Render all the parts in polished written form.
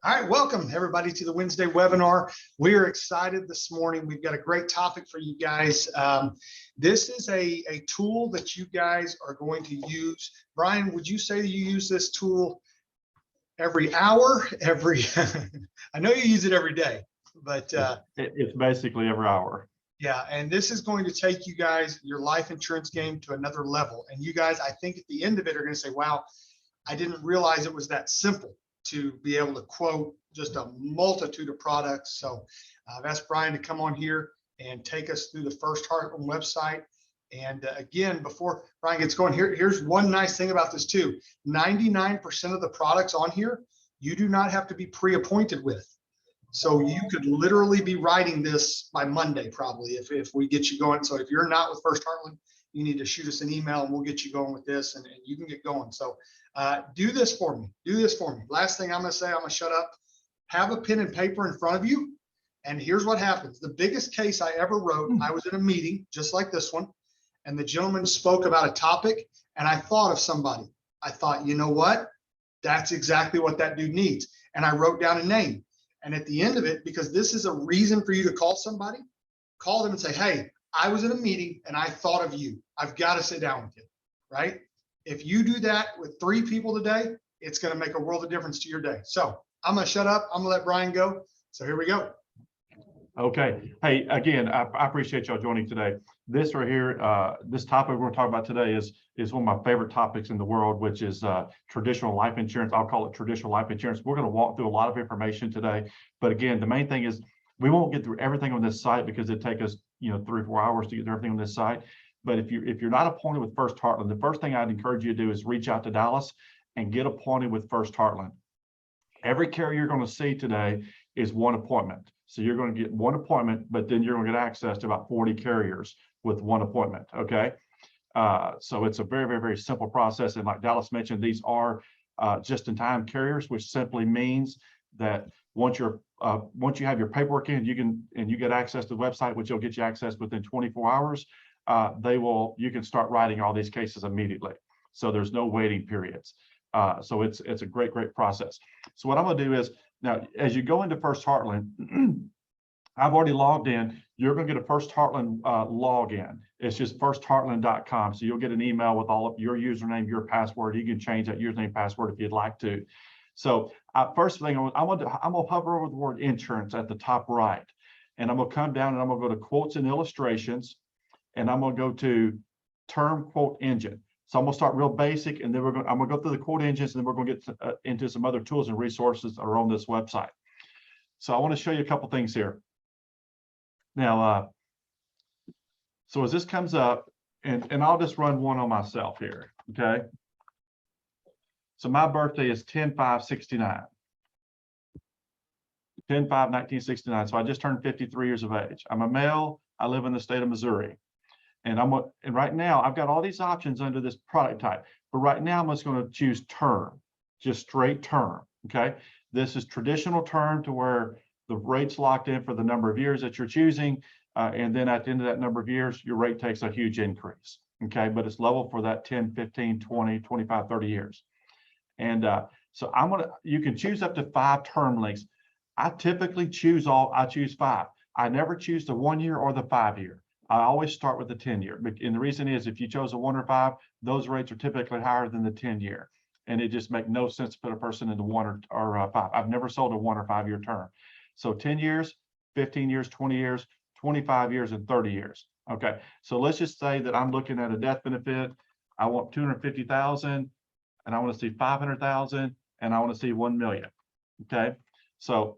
All right, welcome everybody to the Wednesday webinar. We are excited this morning. We've got a great topic for you guys. This is a tool that you guys are going to use. Brian, would you say you use this tool every hour, I know you use it every day, but it's basically every hour. Yeah, and this is going to take you guys, your life insurance game, to another level. And you guys, I think at the end of it, are going to say, wow, I didn't realize it was that simple to be able to quote just a multitude of products. So I've asked Brian to come on here and take us through the First Heartland website. And again, before Brian gets going, here's one nice thing about this too. 99% of the products on here, you do not have to be pre-appointed with. So you could literally be writing this by Monday, probably, if we get you going. So if you're not with First Heartland, you need to shoot us an email and we'll get you going with this, and you can get going. So do this for me. Do this for me. Last thing I'm going to say, I'm going to shut up. Have a pen and paper in front of you. And here's what happens. The biggest case I ever wrote, I was in a meeting just like this one, and the gentleman spoke about a topic, and I thought of somebody. I thought, you know what? That's exactly what that dude needs. And I wrote down a name. And at the end of it, because this is a reason for you to call somebody, call them and say, hey, I was in a meeting and I thought of you. I've got to sit down with you, right? If you do that with 3 people today, it's going to make a world of difference to your day. So I'm going to shut up. I'm going to let Brian go. So here we go. Okay. Hey, again, I appreciate y'all joining today. This right here, this topic we're going to talk about today is one of my favorite topics in the world, which is traditional life insurance. I'll call it traditional life insurance. We're going to walk through a lot of information today. But again, the main thing is we won't get through everything on this site because it takes us, 3 or 4 hours to get through everything on this site. But if you're not appointed with First Heartland, the first thing I'd encourage you to do is reach out to Dallas and get appointed with First Heartland. Every carrier you're going to see today is one appointment. So you're going to get one appointment, but then you're going to get access to about 40 carriers with one appointment. Okay. So it's a very, very, very simple process. And like Dallas mentioned, these are just-in-time carriers, which simply means that once you have your paperwork in, you get access to the website, which will get you access within 24 hours. You can start writing all these cases immediately. So there's no waiting periods. So it's a great, great process. So what I'm going to do is, now, as you go into First Heartland, I've already logged in. You're going to get a First Heartland login. It's just firstheartland.com. So you'll get an email with all of your username, your password. You can change that username password if you'd like to. So first thing, I'm going to hover over the word insurance at the top right. And I'm going to come down and I'm going to go to quotes and illustrations. And I'm going to go to term quote engine. So I'm going to start real basic, and then I'm going to go through the quote engines, and then we're going to get into some other tools and resources that are on this website. So I want to show you a couple things here. Now, so as this comes up, and I'll just run one on myself here, okay? So my birthday is 10/5/69. 10/5/1969. So I just turned 53 years of age. I'm a male. I live in the state of Missouri. And right now I've got all these options under this product type, but right now I'm just going to choose term, just straight term. Okay. This is traditional term, to where the rate's locked in for the number of years that you're choosing. And then at the end of that number of years, your rate takes a huge increase. Okay. But it's level for that 10, 15, 20, 25, 30 years. And so you can choose up to 5 term lengths. I typically choose 5. I never choose the 1 year or the 5 year. I always start with the 10-year. And the reason is, if you chose a 1 or 5, those rates are typically higher than the 10-year. And it just makes no sense to put a person into 1 or 5. I've never sold a 1 or 5 year term. So 10 years, 15 years, 20 years, 25 years, and 30 years. Okay. So let's just say that I'm looking at a death benefit. I want 250,000, and I want to see 500,000, and I want to see 1 million. Okay. So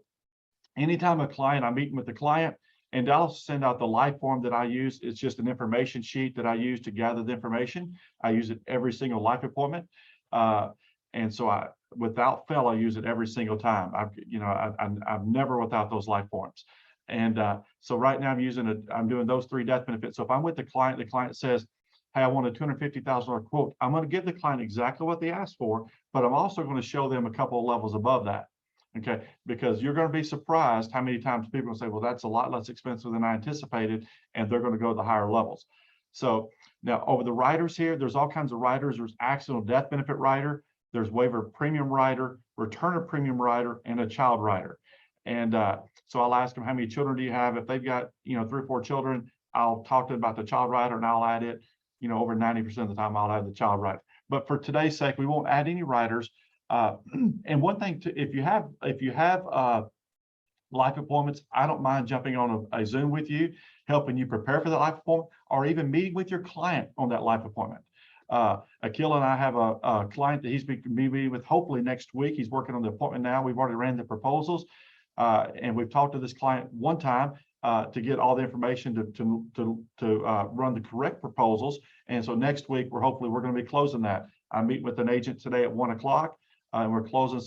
anytime I'm meeting with the client, and I'll send out the life form that I use. It's just an information sheet that I use to gather the information. I use it every single life appointment. And so without fail, I use it every single time. I'm never without those life forms. And so right now I'm doing those 3 death benefits. So if I'm with the client says, hey, I want a $250,000 quote. I'm going to give the client exactly what they asked for, but I'm also going to show them a couple of levels above that. Okay, because you're going to be surprised how many times people say, well, that's a lot less expensive than I anticipated, and they're going to go to the higher levels. So now over the riders here, there's all kinds of riders. There's accidental death benefit rider. there's waiver of premium rider, return of premium rider, and a child rider. And so I'll ask them, how many children do you have? If they've got, 3 or 4 children, I'll talk to them about the child rider, and I'll add it. Over 90% of the time, I'll add the child rider. But for today's sake, we won't add any riders. And one thing, if you have life appointments, I don't mind jumping on a Zoom with you, helping you prepare for that life appointment, or even meeting with your client on that life appointment. Akil and I have a client that he's be meeting with hopefully next week. He's working on the appointment now. We've already ran the proposals, and we've talked to this client one time to get all the information to run the correct proposals. And so next week, we're going to be closing that. I meet with an agent today at 1 o'clock, and we're closing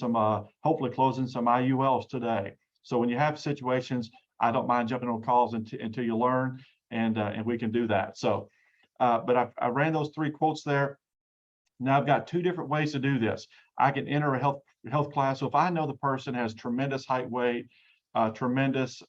hopefully closing some IULs today. So when you have situations, I don't mind jumping on calls until you learn, and we can do that. So, but I ran those 3 quotes there. Now I've got 2 different ways to do this. I can enter a health class. So if I know the person has tremendous height, weight, tremendous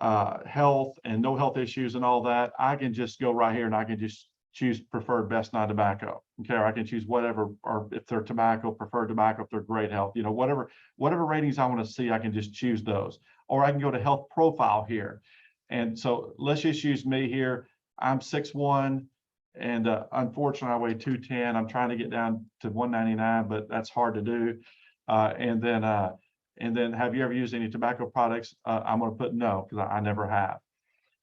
health, and no health issues and all that, I can just go right here and I can just choose preferred best non-tobacco. Okay, or I can choose whatever, or if they're tobacco, preferred tobacco, if they're great health, whatever ratings I want to see, I can just choose those. Or I can go to health profile here. And so let's just use me here. I'm 6'1", and unfortunately I weigh 210. I'm trying to get down to 199, but that's hard to do. And then have you ever used any tobacco products? I'm going to put no, because I never have.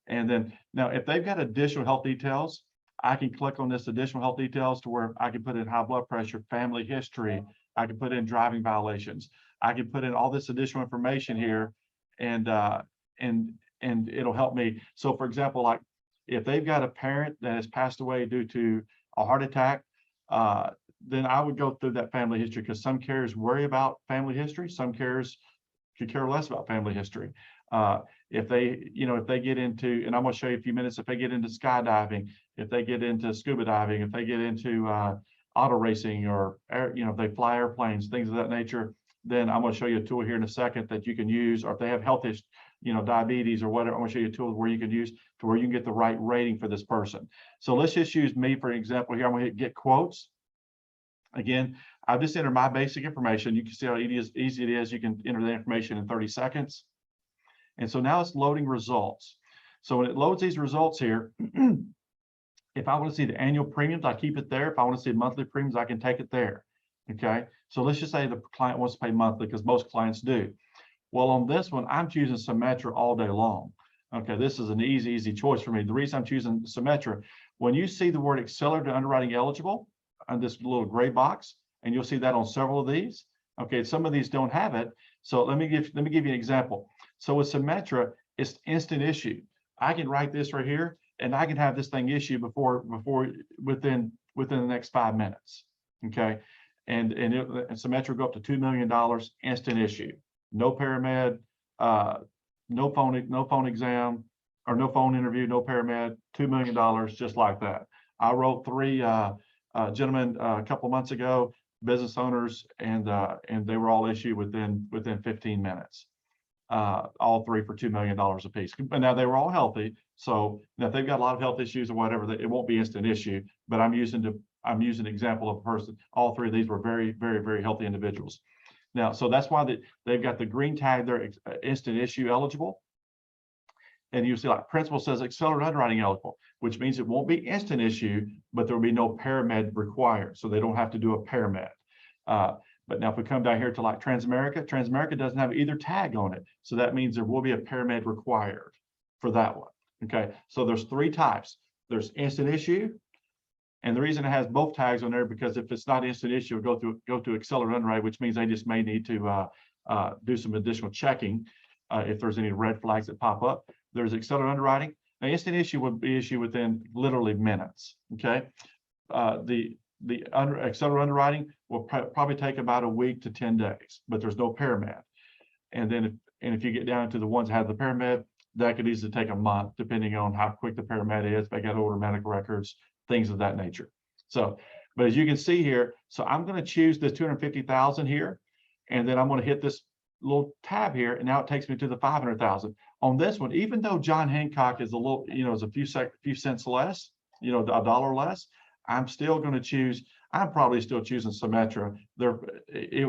And then now if they've got additional health details, I can click on this additional health details to where I can put in high blood pressure, family history. I can put in driving violations. I can put in all this additional information here, and it'll help me. So for example, like if they've got a parent that has passed away due to a heart attack, then I would go through that family history, because some carriers worry about family history. Some carriers could care less about family history. If they get into, and I'm going to show you a few minutes, if they get into skydiving, if they get into scuba diving, if they get into auto racing, or if they fly airplanes, things of that nature, then I'm going to show you a tool here in a second that you can use. Or if they have health issues, diabetes or whatever, I'm going to show you tools where you can use to where you can get the right rating for this person. So let's just use me for example here. I'm going to hit get quotes. Again, I've just entered my basic information. You can see how easy it is. You can enter the information in 30 seconds. And so now it's loading results. So when it loads these results here, if I want to see the annual premiums, I keep it there. If I want to see monthly premiums, I can take it there. Okay. So let's just say the client wants to pay monthly, because most clients do. Well, on this one, I'm choosing Symetra all day long. Okay. This is an easy choice for me. The reason I'm choosing Symetra, when you see the word accelerated underwriting eligible on this little gray box, and you'll see that on several of these. Okay. Some of these don't have it. So let me give you an example. So with Symetra, it's instant issue. I can write this right here, and I can have this thing issued within the next 5 minutes. Okay, and Symetra go up to $2 million instant issue. No paramed, no phone exam, or no phone interview, no paramed, $2 million, just like that. I wrote 3 gentlemen a couple of months ago, business owners, and they were all issued within 15 minutes. All 3 for $2 million a piece. But now they were all healthy. So now if they've got a lot of health issues or whatever, it won't be instant issue. But I'm using an example of a person. All 3 of these were very, very, very healthy individuals. Now, so that's why they've got the green tag. They're instant issue eligible. And you see, like principal says accelerated underwriting eligible, which means it won't be instant issue, but there will be no paramed required. So they don't have to do a paramed. But now if we come down here to like Transamerica doesn't have either tag on it. So that means there will be a paramed required for that one. Okay, so there's 3 types. There's instant issue. And the reason it has both tags on there, because if it's not instant issue, it'll go to accelerated underwriting, which means they just may need to do some additional checking if there's any red flags that pop up. There's accelerated underwriting. Now, instant issue would be issued within literally minutes. Okay, accelerated underwriting will probably take about a week to 10 days, but there's no paramed. And then if you get down to the ones that have the paramed, that could easily take a month, depending on how quick the paramed is. If they got older medical records, things of that nature. So, but as you can see here, so I'm going to choose the 250,000 here, and then I'm going to hit this little tab here, and now it takes me to the 500,000. On this one, even though John Hancock is a little, is a few cents less, $1 less, I'm still going to choose, I'm probably still choosing Symetra. They're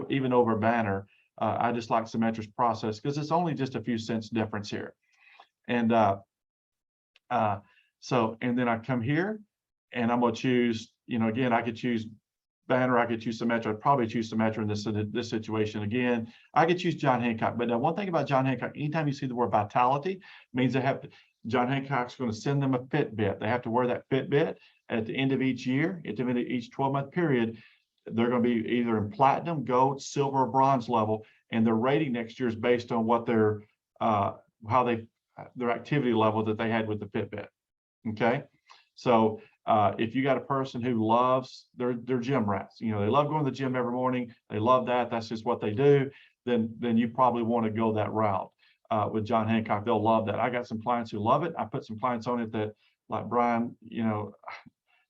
even over Banner. I just like Symetra's process because it's only just a few cents difference here. And and then I come here and I'm going to choose, again, I could choose Banner, I could choose Symetra. I'd probably choose Symetra in this situation. Again, I could choose John Hancock. But now one thing about John Hancock, anytime you see the word vitality, means they have to, John Hancock's going to send them a Fitbit. They have to wear that Fitbit at the end of each year, at the end of each 12-month period. They're going to be either in platinum, gold, silver, or bronze level, and their rating next year is based on what their their activity level that they had with the Fitbit. Okay, so if you got a person who loves their gym rats, they love going to the gym every morning, they love that, that's just what they do, then you probably want to go that route with John Hancock. They'll love that. I got some clients who love it. I put some clients on it that, like Brian,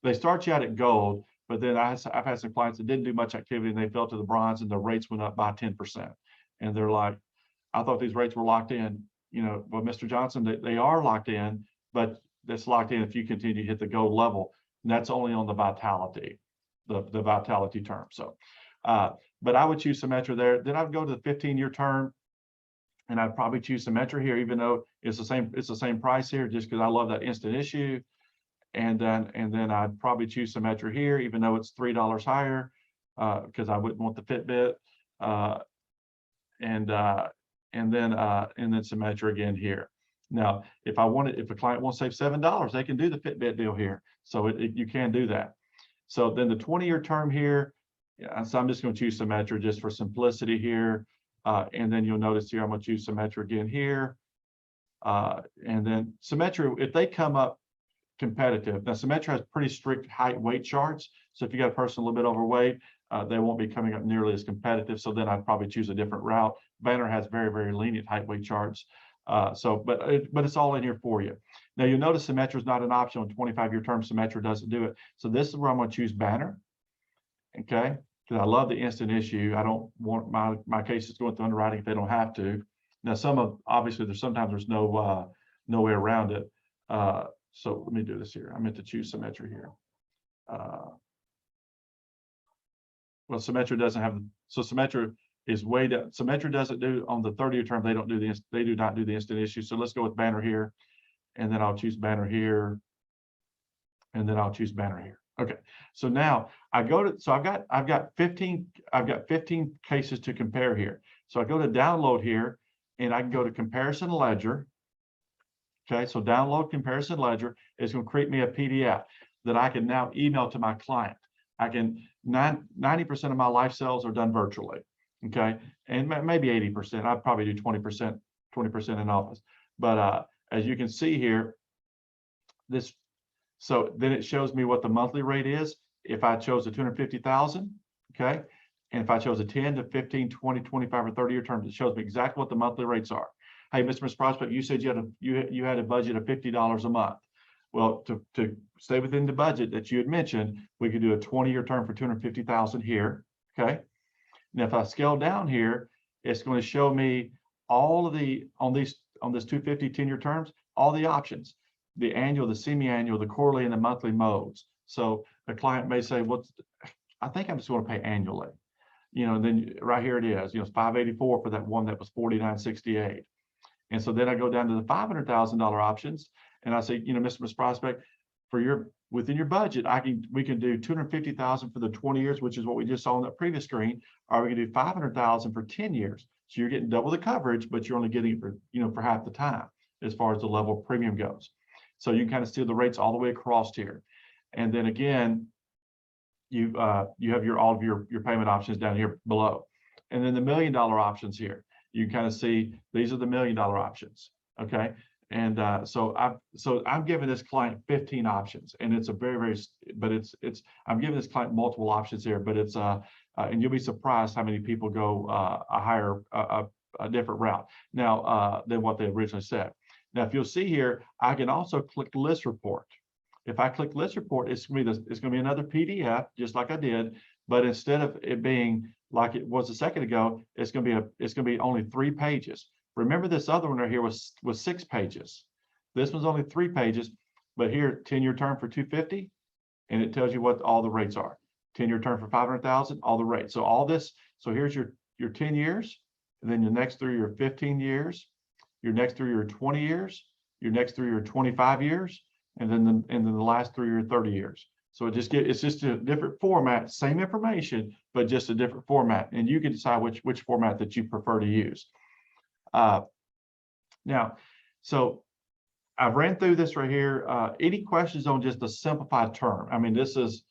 they start you out at gold, but then I've had some clients that didn't do much activity and they fell to the bronze and the rates went up by 10%. And they're like, I thought these rates were locked in. Well, Mr. Johnson, they are locked in, but that's locked in if you continue to hit the gold level. And that's only on the vitality, the vitality term. So, but I would choose Symetra there. Then I'd go to the 15-year term, and I'd probably choose Symetra here, even though it's the same price here, just because I love that instant issue. And then I'd probably choose Symetra here, even though it's $3 higher, because I wouldn't want the Fitbit. And then Symetra again here. Now, if a client wants to save $7, they can do the Fitbit deal here. So you can do that. So then the 20-year term here, so I'm just going to choose Symetra just for simplicity here. And then you'll notice here, I'm going to choose Symetra again here. And then Symetra, if they come up competitive, now Symetra has pretty strict height weight charts. So if you got a person a little bit overweight, they won't be coming up nearly as competitive. So then I'd probably choose a different route. Banner has very, very lenient height weight charts. But it's all in here for you. Now you'll notice Symetra is not an option on 25-year term. Symetra doesn't do it. So this is where I'm going to choose Banner. Okay, because I love the instant issue. I don't want my cases going through underwriting if they don't have to. Now obviously sometimes there's no way around it. So let me do this here. I meant to choose Symetra here. Well, Symetra doesn't have, so Symetra is way down. Symetra doesn't do on the 30-year term. They do not do the instant issue. So let's go with Banner here, and then I'll choose Banner here, and then I'll choose Banner here. Okay. So now I go to, so I've got 15 cases to compare here. So I go to download here, and I can go to comparison ledger. Okay. So download comparison ledger is going to create me a PDF that I can now email to my client. I can 90% of my life sales are done virtually. Okay, and maybe 80%. I'd probably do 20% in office. But as you can see here, so then it shows me what the monthly rate is if I chose a 250,000. Okay, and if I chose a 10 to 15, 20, 25, or 30-year terms, it shows me exactly what the monthly rates are. Hey, Mr. Prospect, you said you had a budget of $50 a month. Well, to stay within the budget that you had mentioned, we could do a 20-year term for 250,000 here. Okay. Now, if I scale down here, it's going to show me all of on this 250 10-year terms, all the options, the annual, the semi-annual, the quarterly, and the monthly modes. So the client may say, well, I think I'm just going to pay annually. And then right here it is, it's $584 for that one that was $49.68. And so then I go down to the $500,000 options, and I say, Mr. Prospect, within your budget, we can do 250,000 for the 20 years, which is what we just saw on that previous screen, or we can do 500,000 for 10 years. So you're getting double the coverage, but you're only getting it for half the time as far as the level of premium goes. So you can kind of see the rates all the way across here. And then again, you have all of your payment options down here below. And then the $1 million options here, you can kind of see these are the $1 million options. Okay. And so I'm giving this client 15 options, and it's a I'm giving this client multiple options here, but it's and you'll be surprised how many people go a different route now than what they originally said. Now, if you'll see here, I can also click list report. If I click list report, it's going to be another PDF, just like I did, but instead of it being like it was a second ago, it's going to be only 3 pages. Remember, this other one right here was 6 pages. This one's only 3 pages, but here, 10-year term for 250, and it tells you what all the rates are. 10-year term for 500,000, all the rates. So all this, so here's your 10 years, and then your next 3 are 15 years, your next 3 are 20 years, your next 3 are 25 years, and then the last 3 are 30 years. So it's just a different format, same information, but just a different format. And you can decide which format that you prefer to use. Now, so I've ran through this right here. Any questions on just the simplified term? I mean, this is,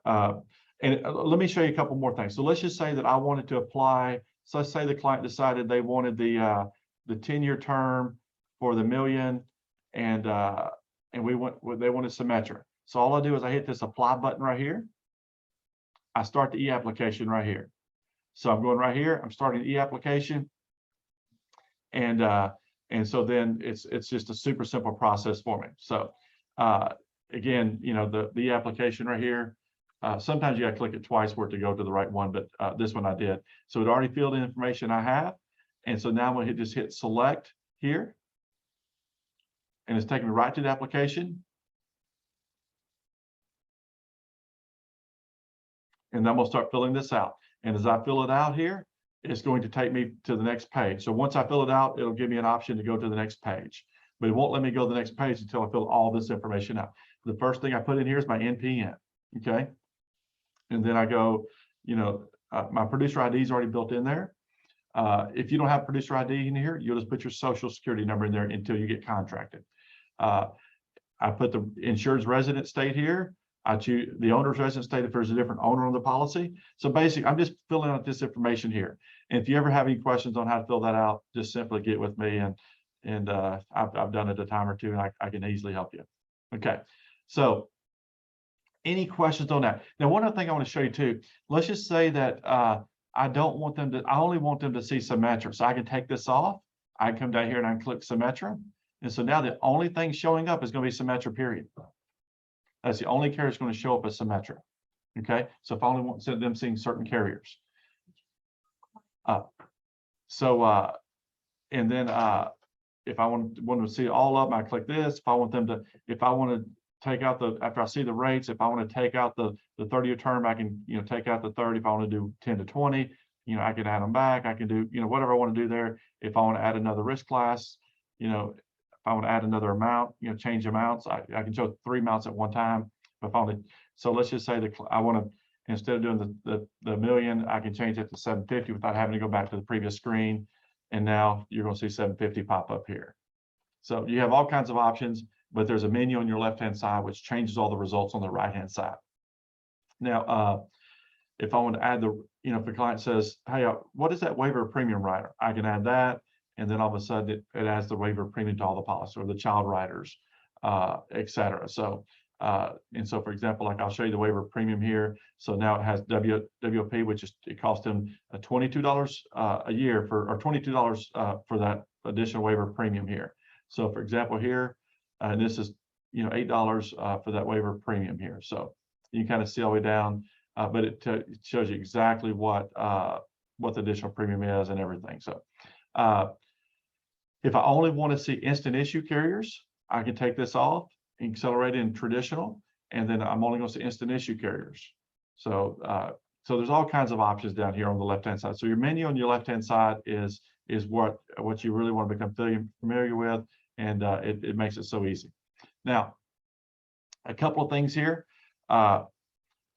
and let me show you a couple more things. So let's just say that I wanted to apply. So let's say the client decided they wanted the 10-year term for the million, and they wanted Symetra. So all I do is I hit this apply button right here. I start the e-application right here. So I'm going right here. I'm starting the e-application, and so then it's just a super simple process for me. So again, you know, the e-application right here. Sometimes you got to click it twice for it to go to the right one, but this one I did. So it already filled in information I have, and so now I'm going to just hit select here, and it's taking me right to the application. And then I'm going to start filling this out. And as I fill it out here, it's going to take me to the next page. So once I fill it out, it'll give me an option to go to the next page. But it won't let me go to the next page until I fill all this information out. The first thing I put in here is my NPN, okay? And then I go, you know, my producer ID is already built in there. If you don't have producer ID in here, you'll just put your social security number in there until you get contracted. I put the insured's resident state here. I choose the owner's resident state if there's a different owner on the policy. So basically, I'm just filling out this information here. And if you ever have any questions on how to fill that out, just simply get with me, and I've done it a time or two, and I can easily help you. Okay, so any questions on that? Now, one other thing I want to show you too. Let's just say that I don't want them to. I only want them to see Symetra, so I can take this off. I can come down here and I can click Symetra, and so now the only thing showing up is going to be Symetra, period. That's the only carrier that's going to show up as Symetra. Okay, so if I only want them seeing certain carriers. And then if I want to see all of them, I click this. If I want to take out after I see the rates, if I want to take out the 30-year term, I can, you know, take out the 30. If I want to do 10 to 20, you know, I can add them back. I can do, you know, whatever I want to do there. If I want to add another risk class, you know, if I want to add another amount, you know, change amounts, I can show 3 amounts at one time. If I want to, so let's just say that I want to, instead of doing the million, I can change it to 750 without having to go back to the previous screen. And now you're going to see 750 pop up here. So you have all kinds of options, but there's a menu on your left-hand side which changes all the results on the right-hand side. Now, if I want to add you know, if the client says, hey, what is that waiver of premium rider? I can add that. And then all of a sudden it adds the waiver of premium to all the policies, or the child riders, et cetera. So, and so for example, like I'll show you the waiver of premium here. So now it has WOP, which is, it cost him $22 a year or $22 for that additional waiver of premium here. So for example, here, and this is, you know, $8 for that waiver of premium here. So you can kind of see all the way down, but it shows you exactly what the additional premium is and everything. So if I only want to see instant issue carriers, I can take this off, accelerate in traditional, and then I'm only going to see instant issue carriers. So so there's all kinds of options down here on the left-hand side. So your menu on your left-hand side is what you really want to become familiar with, and it makes it so easy. Now, a couple of things here. I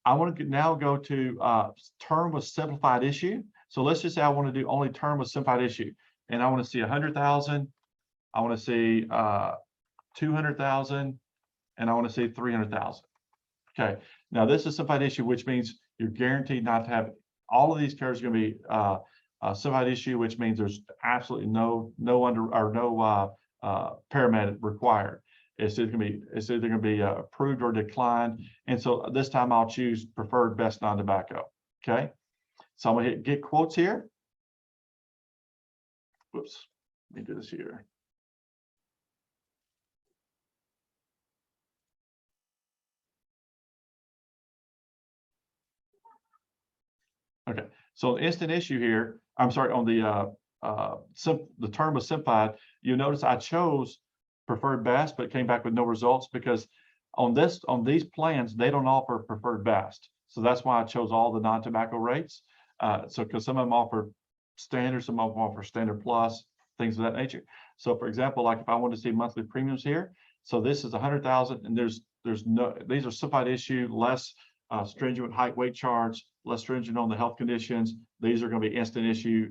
want to now go to term with simplified issue. So let's just say I want to do only term with simplified issue, and I want to see 100,000. I want to see 200,000, and I want to see 300,000. Okay. Now this is simplified issue, which means you're guaranteed not to have all of these carriers are going to be simplified issue, which means there's absolutely no paramedic required. It's either going to be approved or declined. And so this time I'll choose preferred best non-tobacco. Okay. So I'm going to hit get quotes here. Whoops. Let me do this here. Okay. So instant issue here, I'm sorry, on the term was simplified, you notice I chose preferred best, but came back with no results because On these plans, they don't offer preferred best. So that's why I chose all the non-tobacco rates. So because some of them offer standard, some of them offer standard plus, things of that nature. So for example, like if I want to see monthly premiums here, so this is 100,000, and there's no, these are simplified issue, less stringent with height weight charge, less stringent on the health conditions. These are going to be instant issue.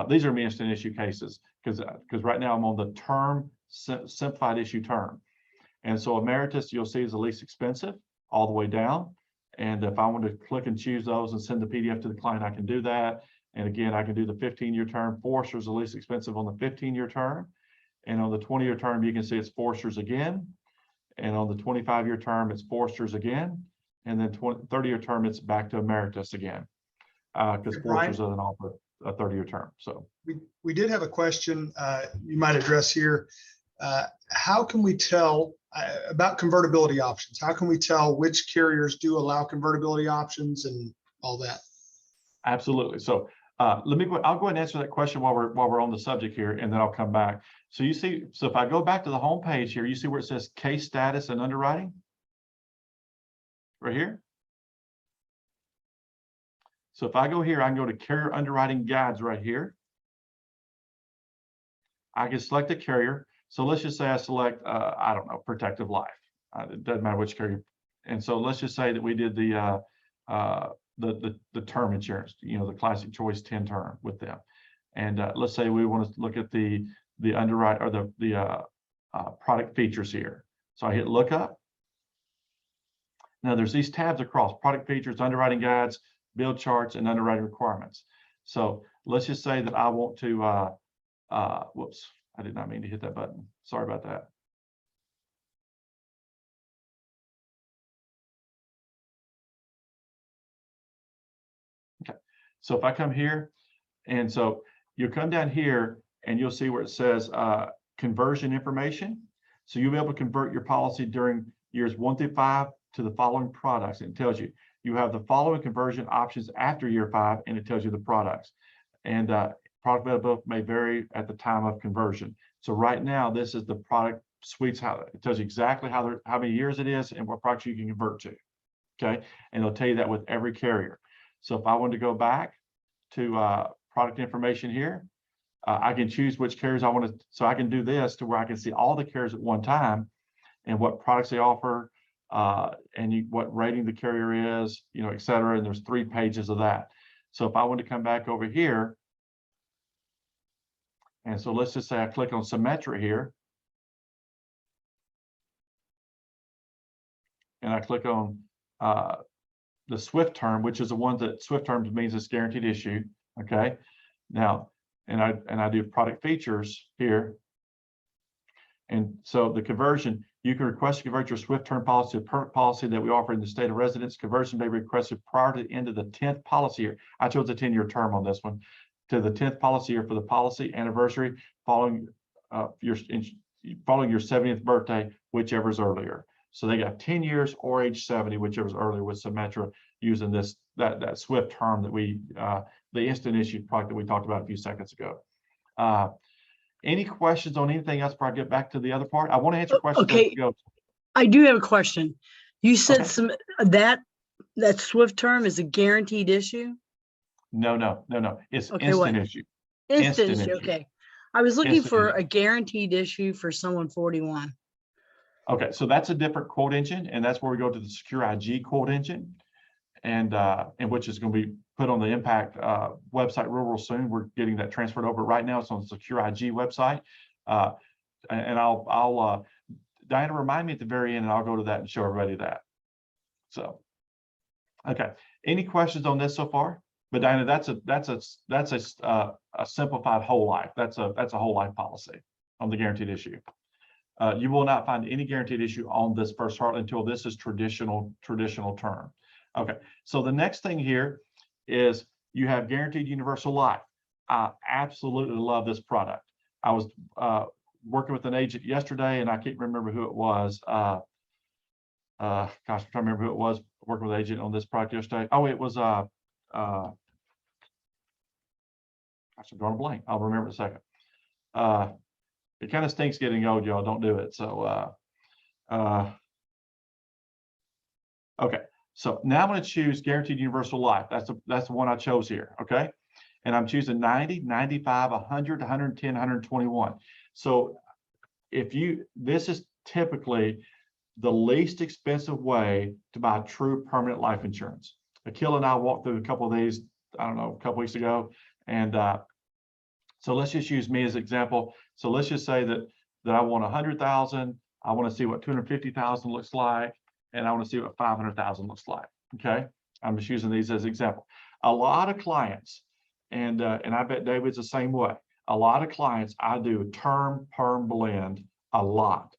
These are going to be instant issue cases because right now I'm on the term simplified issue term. And so Emeritus, you'll see, is the least expensive all the way down. And if I want to click and choose those and send the PDF to the client, I can do that. And again, I can do the 15-year term. Forrester's the least expensive on the 15-year term. And on the 20-year term, you can see it's Forrester's again. And on the 25-year term, it's Forrester's again. And then 30-year term, it's back to Emeritus again. Because Forrester's doesn't offer a 30-year term. So we did have a question you might address here. How can we tell about convertibility options? How can we tell which carriers do allow convertibility options and all that? Absolutely. So I'll go ahead and answer that question while we're on the subject here, and then I'll come back. So you see, so if I go back to the home page here, you see where it says case status and underwriting right here. So if I go here, I can go to carrier underwriting guides right here. I can select a carrier. So let's just say I select, I don't know, Protective Life. It doesn't matter which carrier. And so let's just say that we did the term insurance, you know, the Classic Choice 10 term with them. And let's say we want to look at the underwrite or the product features here. So I hit look up. Now there's these tabs across: product features, underwriting guides, build charts, and underwriting requirements. So let's just say that I want to, whoops, I did not mean to hit that button. Sorry about that. Okay, so if I come here, and so you come down here and you'll see where it says conversion information. So you'll be able to convert your policy during years 1 through 5 to the following products. And it tells you have the following conversion options after year 5, and it tells you the products. And product availability may vary at the time of conversion. So right now, this is the product suites. How it tells you exactly how many years it is and what products you can convert to. Okay, and they'll tell you that with every carrier. So if I want to go back to product information here, I can choose which carriers I want to. So I can do this to where I can see all the carriers at one time and what products they offer, and what rating the carrier is, you know, et cetera. And there's 3 pages of that. So if I want to come back over here, and so let's just say I click on Symetra here, and I click on the Swift term, which is the one that Swift terms means it's guaranteed issue. Okay, now and I do product features here, and so the conversion, you can request to convert your Swift term policy to a permanent policy that we offer in the state of residence. Conversion may be requested prior to the end of the 10th policy year. I chose a 10-year term on this one, to the 10th policy year for the policy anniversary following your 70th birthday, whichever is earlier. So they got 10 years or age 70, whichever is earlier, with Symetra using that Swift term that we the instant issue product that we talked about a few seconds ago. Any questions on anything else before I get back to the other part? I want to answer questions. Okay, I do have a question. You said Okay. that Swift term is a guaranteed issue? No. It's Okay, instant what? issue. Instant issue. Okay. I was looking Instant for issue. a guaranteed issue for someone 41. Okay, so that's a different quote engine, and that's where we go to the Secure IG quote engine, and which is going to be put on the Impact website real soon. We're getting that transferred over right now. It's on the Secure IG website, and I'll Diana, remind me at the very end, and I'll go to that and show everybody that. So, okay, any questions on this so far? But Diana, that's a simplified whole life. That's a whole life policy on the guaranteed issue. You will not find any guaranteed issue on this first Heartland until this is traditional term. Okay, so the next thing here is you have guaranteed universal life. I absolutely love this product. I was working with an agent yesterday, and I can't remember who it was. Gosh, I'm trying to remember who it was working with an agent on this product yesterday. Oh, it was gosh, I'm drawing a blank. I'll remember in a second. It kind of stinks getting old, y'all. Don't do it. So Okay, so now I'm going to choose guaranteed universal life. That's the one I chose here. Okay, and I'm choosing 90, 95, 100, 110, 121. So this is typically the least expensive way to buy true permanent life insurance. Akil and I walked through a couple of these, I don't know, a couple weeks ago. And so let's just use me as an example. So let's just say that I want 100,000. I want to see what 250,000 looks like. And I want to see what 500,000 looks like. Okay. I'm just using these as an example. A lot of clients, and I bet David's the same way. A lot of clients, I do a term perm blend a lot.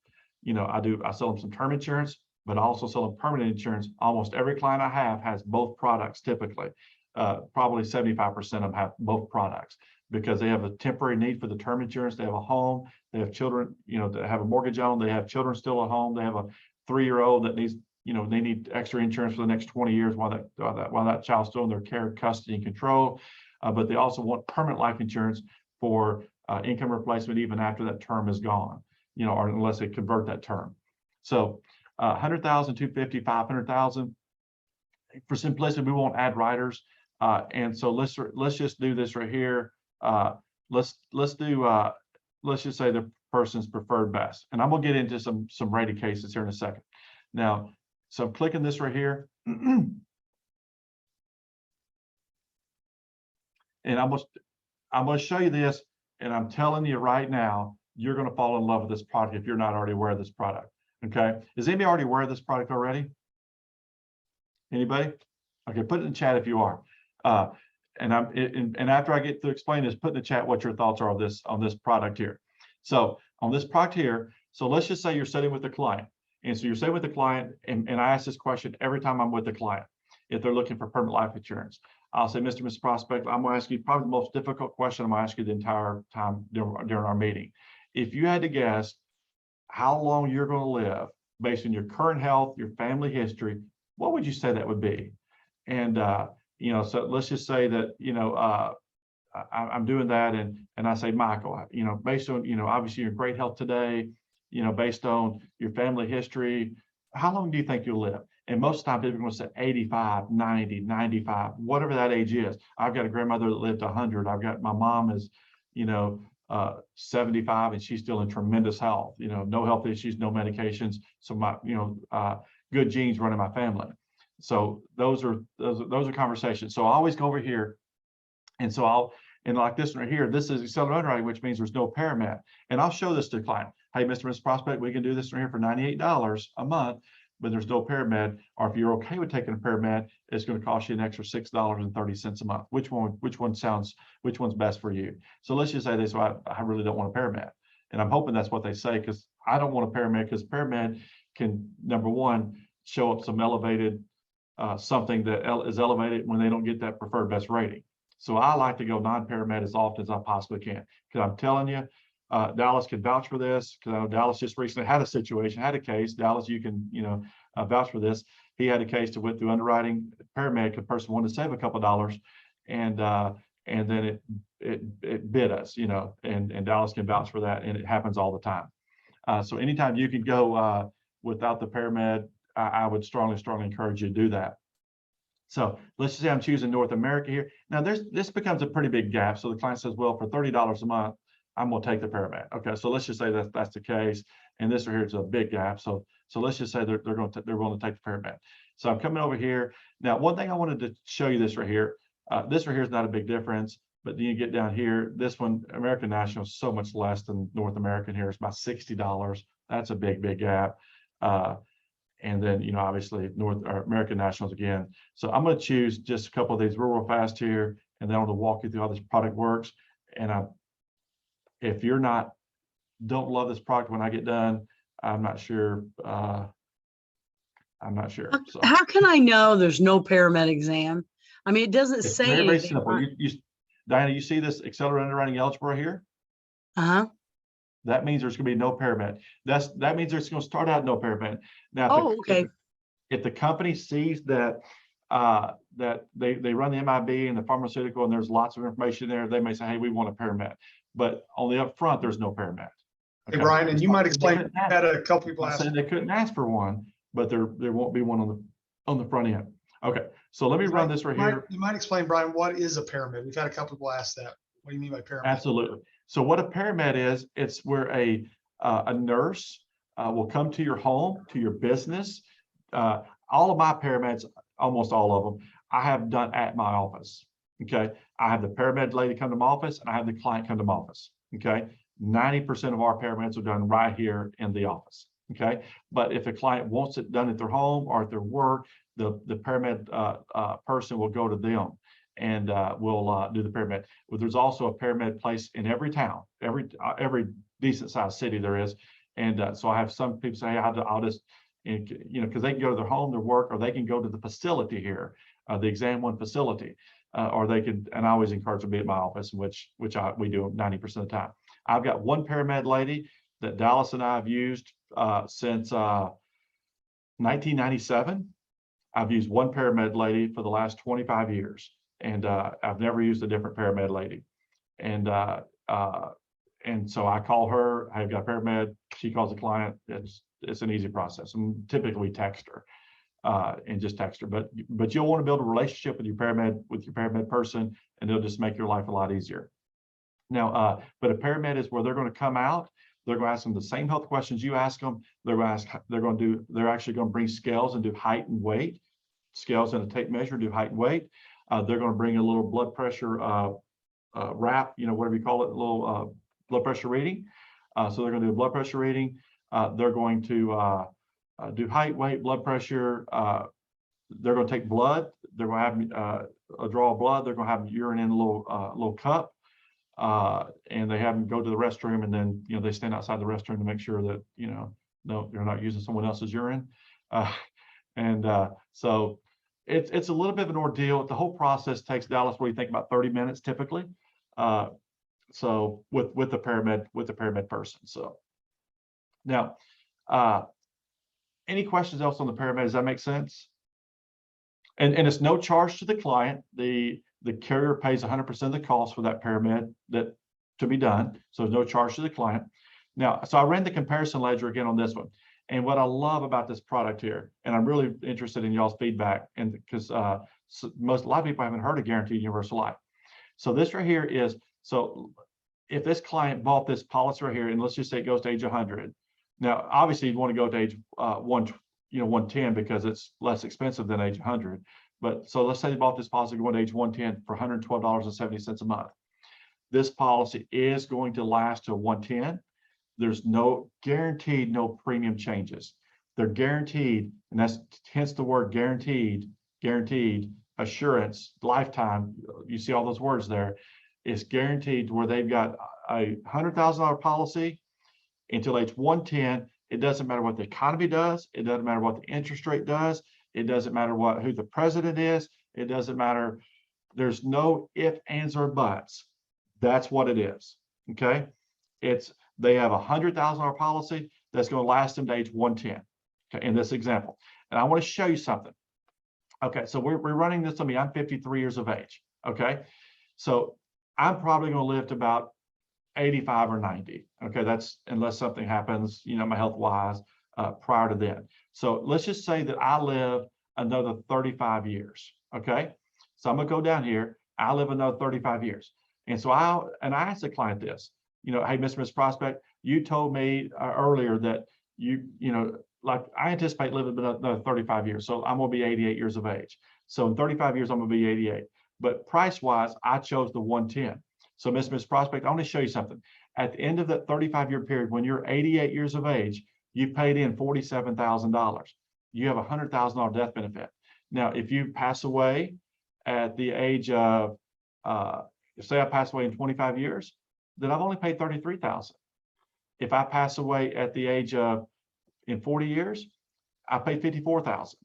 I sell them some term insurance, but I also sell them permanent insurance. Almost every client I have has both products typically. Probably 75% of them have both products because they have a temporary need for the term insurance. They have a home, they have children, that have a mortgage on, they have children still at home. They have a 3-year-old that needs, they need extra insurance for the next 20 years while that child's still in their care, custody, and control. But they also want permanent life insurance for income replacement even after that term is gone, or unless they convert that term. So 100,000, 250, 500,000. For simplicity, we won't add riders. And so let's just do this right here. Let's just say the person's preferred best. And I'm gonna get into some rated cases here in a second. Now, so I'm clicking this right here. And I'm gonna show you this, and I'm telling you right now, you're gonna fall in love with this product if you're not already aware of this product. Okay. Is anybody already aware of this product already? Anybody? Okay, put it in the chat if you are. And after I get to explain this, put in the chat what your thoughts are on this product here. So on this product here, so let's just say you're sitting with the client. And so you're sitting with the client, and I ask this question every time I'm with the client, if they're looking for permanent life insurance. I'll say, Mr. Prospect, I'm going to ask you probably the most difficult question I'm going to ask you the entire time during our meeting. If you had to guess how long you're going to live based on your current health, your family history, what would you say that would be? And so let's just say that I'm doing that, and I say, Michael, based on obviously your great health today, based on your family history, how long do you think you'll live? And most of the time people are going to say 85, 90, 95, whatever that age is. I've got a grandmother that lived 100. I've got my mom is 75, and she's still in tremendous health, no health issues, no medications. So my good genes run in my family. So those are conversations. So I always go over here, and so like this one right here, this is accelerated underwriting, which means there's no paramet. And I'll show this to the client. Hey, Mr. Prospect, we can do this right here for $98 a month, but there's no paramet. Or if you're okay with taking a paramet, it's going to cost you an extra $6.30 a month. Which one's best for you? So let's just say this, so I really don't want a paramet. And I'm hoping that's what they say, because I don't want a paramet, because paramet can, number one, show up some elevated something that is elevated when they don't get that preferred best rating. So I like to go non-paramet as often as I possibly can, because I'm telling you, Dallas can vouch for this, because I know Dallas just recently had a case. Dallas, you can vouch for this. He had a case that went through underwriting paramedic. A person wanted to save a couple of dollars, and then it bit us, and Dallas can vouch for that, and it happens all the time. So anytime you can go without the paramed, I would strongly encourage you to do that. So let's just say I'm choosing North America here. Now this becomes a pretty big gap. So the client says, well, for $30 a month, I'm going to take the paramed. Okay, so let's just say that's the case, and this right here is a big gap. So let's just say they're going to take the paramed. So I'm coming over here. Now, one thing I wanted to show you this right here. This right here is not a big difference, but then you get down here. This one, American National, is so much less than North American here. It's about $60. That's a big gap. And then, obviously American Nationals again. So I'm going to choose just a couple of these real fast here, and then I'm going to walk you through how this product works. And if you're don't love this product when I get done, I'm not sure. So, How can I know there's no paramed exam? I mean, it doesn't it's say very anything. simple. Diana, you see this accelerated underwriting eligible right here? Uh-huh. That means there's going to be no paramed. That means it's going to start out no paramed. Now, Okay. If the company sees that that they run the MIB and the pharmaceutical, and there's lots of information there, they may say, hey, we want a paramed. But on the upfront, there's no paramed. Okay. Hey, Brian, and you might explain that a couple people I'm asked. saying they couldn't ask for one, but there won't be one on on the front end. Okay, so let me run this right here. You might explain, Brian, what is a paramed? We've had a couple people ask that. What do you mean by paramed? Absolutely. So what a paramed is, it's where a nurse will come to your home, to your business. All of my paramedics, almost all of them, I have done at my office. Okay, I have the paramed lady come to my office, and I have the client come to my office. Okay, 90% of our paramedics are done right here in the office. Okay, but if a client wants it done at their home or at their work, the paramed person will go to them and will do the paramed. Well, there's also a paramed place in every town, every decent sized city there is. And so I have some people say, hey, I'll just, because they can go to their home, their work, or they can go to the facility here, the Exam One facility, or they can, and I always encourage them to be at my office, which we do 90% of the time. I've got one paramed lady that Dallas and I have used since 1997. I've used one paramed lady for the last 25 years, and I've never used a different paramed lady. And so I call her, I've got a paramed, she calls the client. It's an easy process. And typically we text her and just text her. But you'll want to build a relationship with your paramed person, and it'll just make your life a lot easier. Now, but a paramed is where they're going to come out. They're going to ask them the same health questions you ask them. They're actually going to bring scales and do height and weight. Scales and a tape measure, do height and weight. They're going to bring a little blood pressure wrap, whatever you call it, a little blood pressure reading. So they're going to do a blood pressure reading. They're going to do height, weight, blood pressure. They're going to take blood. They're going to have a draw of blood. They're going to have urine in a little cup. And they have them go to the restroom, and then they stand outside the restroom to make sure that no, they're not using someone else's urine. So it's a little bit of an ordeal. The whole process takes, Dallas, what do you think, about 30 minutes typically? So with the paramed person. So now, any questions else on the paramed? Does that make sense? And it's no charge to the client. The carrier pays 100% of the cost for that paramed to be done. So there's no charge to the client. Now, so I ran the comparison ledger again on this one. And what I love about this product here, and I'm really interested in y'all's feedback, and because a lot of people haven't heard of Guaranteed Universal Life. So this right here is, so if this client bought this policy right here, and let's just say it goes to age 100. Now, obviously you'd want to go to age 110 because it's less expensive than age 100. But so let's say they bought this policy going to age 110 for $112.70 a month. This policy is going to last to 110. There's no guaranteed, no premium changes. They're guaranteed, and that's hence the word guaranteed, assurance, lifetime. You see all those words there. It's guaranteed where they've got a $100,000 policy until age 110. It doesn't matter what the economy does. It doesn't matter what the interest rate does. It doesn't matter who the president is. It doesn't matter. There's no if, ands, or buts. That's what it is. Okay. They have a $100,000 policy that's going to last them to age 110. Okay, in this example. And I want to show you something. Okay, so we're running this on me. I'm 53 years of age. Okay. So I'm probably going to live to about 85 or 90. Okay, that's unless something happens, my health wise, prior to then. So let's just say that I live another 35 years. Okay, so I'm gonna go down here. I live another 35 years, and so I asked the client this. Hey, Miss Prospect, you told me earlier that like I anticipate living another 35 years, so I'm gonna be 88 years of age. So in 35 years, I'm gonna be 88. But price wise, I chose the 110. So Miss Prospect, I want to show you something. At the end of that 35-year period, when you're 88 years of age, you paid in $47,000. You have a $100,000 death benefit. Now, if you pass away at the age of, say I pass away in 25 years, then I've only paid $33,000. If I pass away at the age of, in 40 years, I paid $54,000.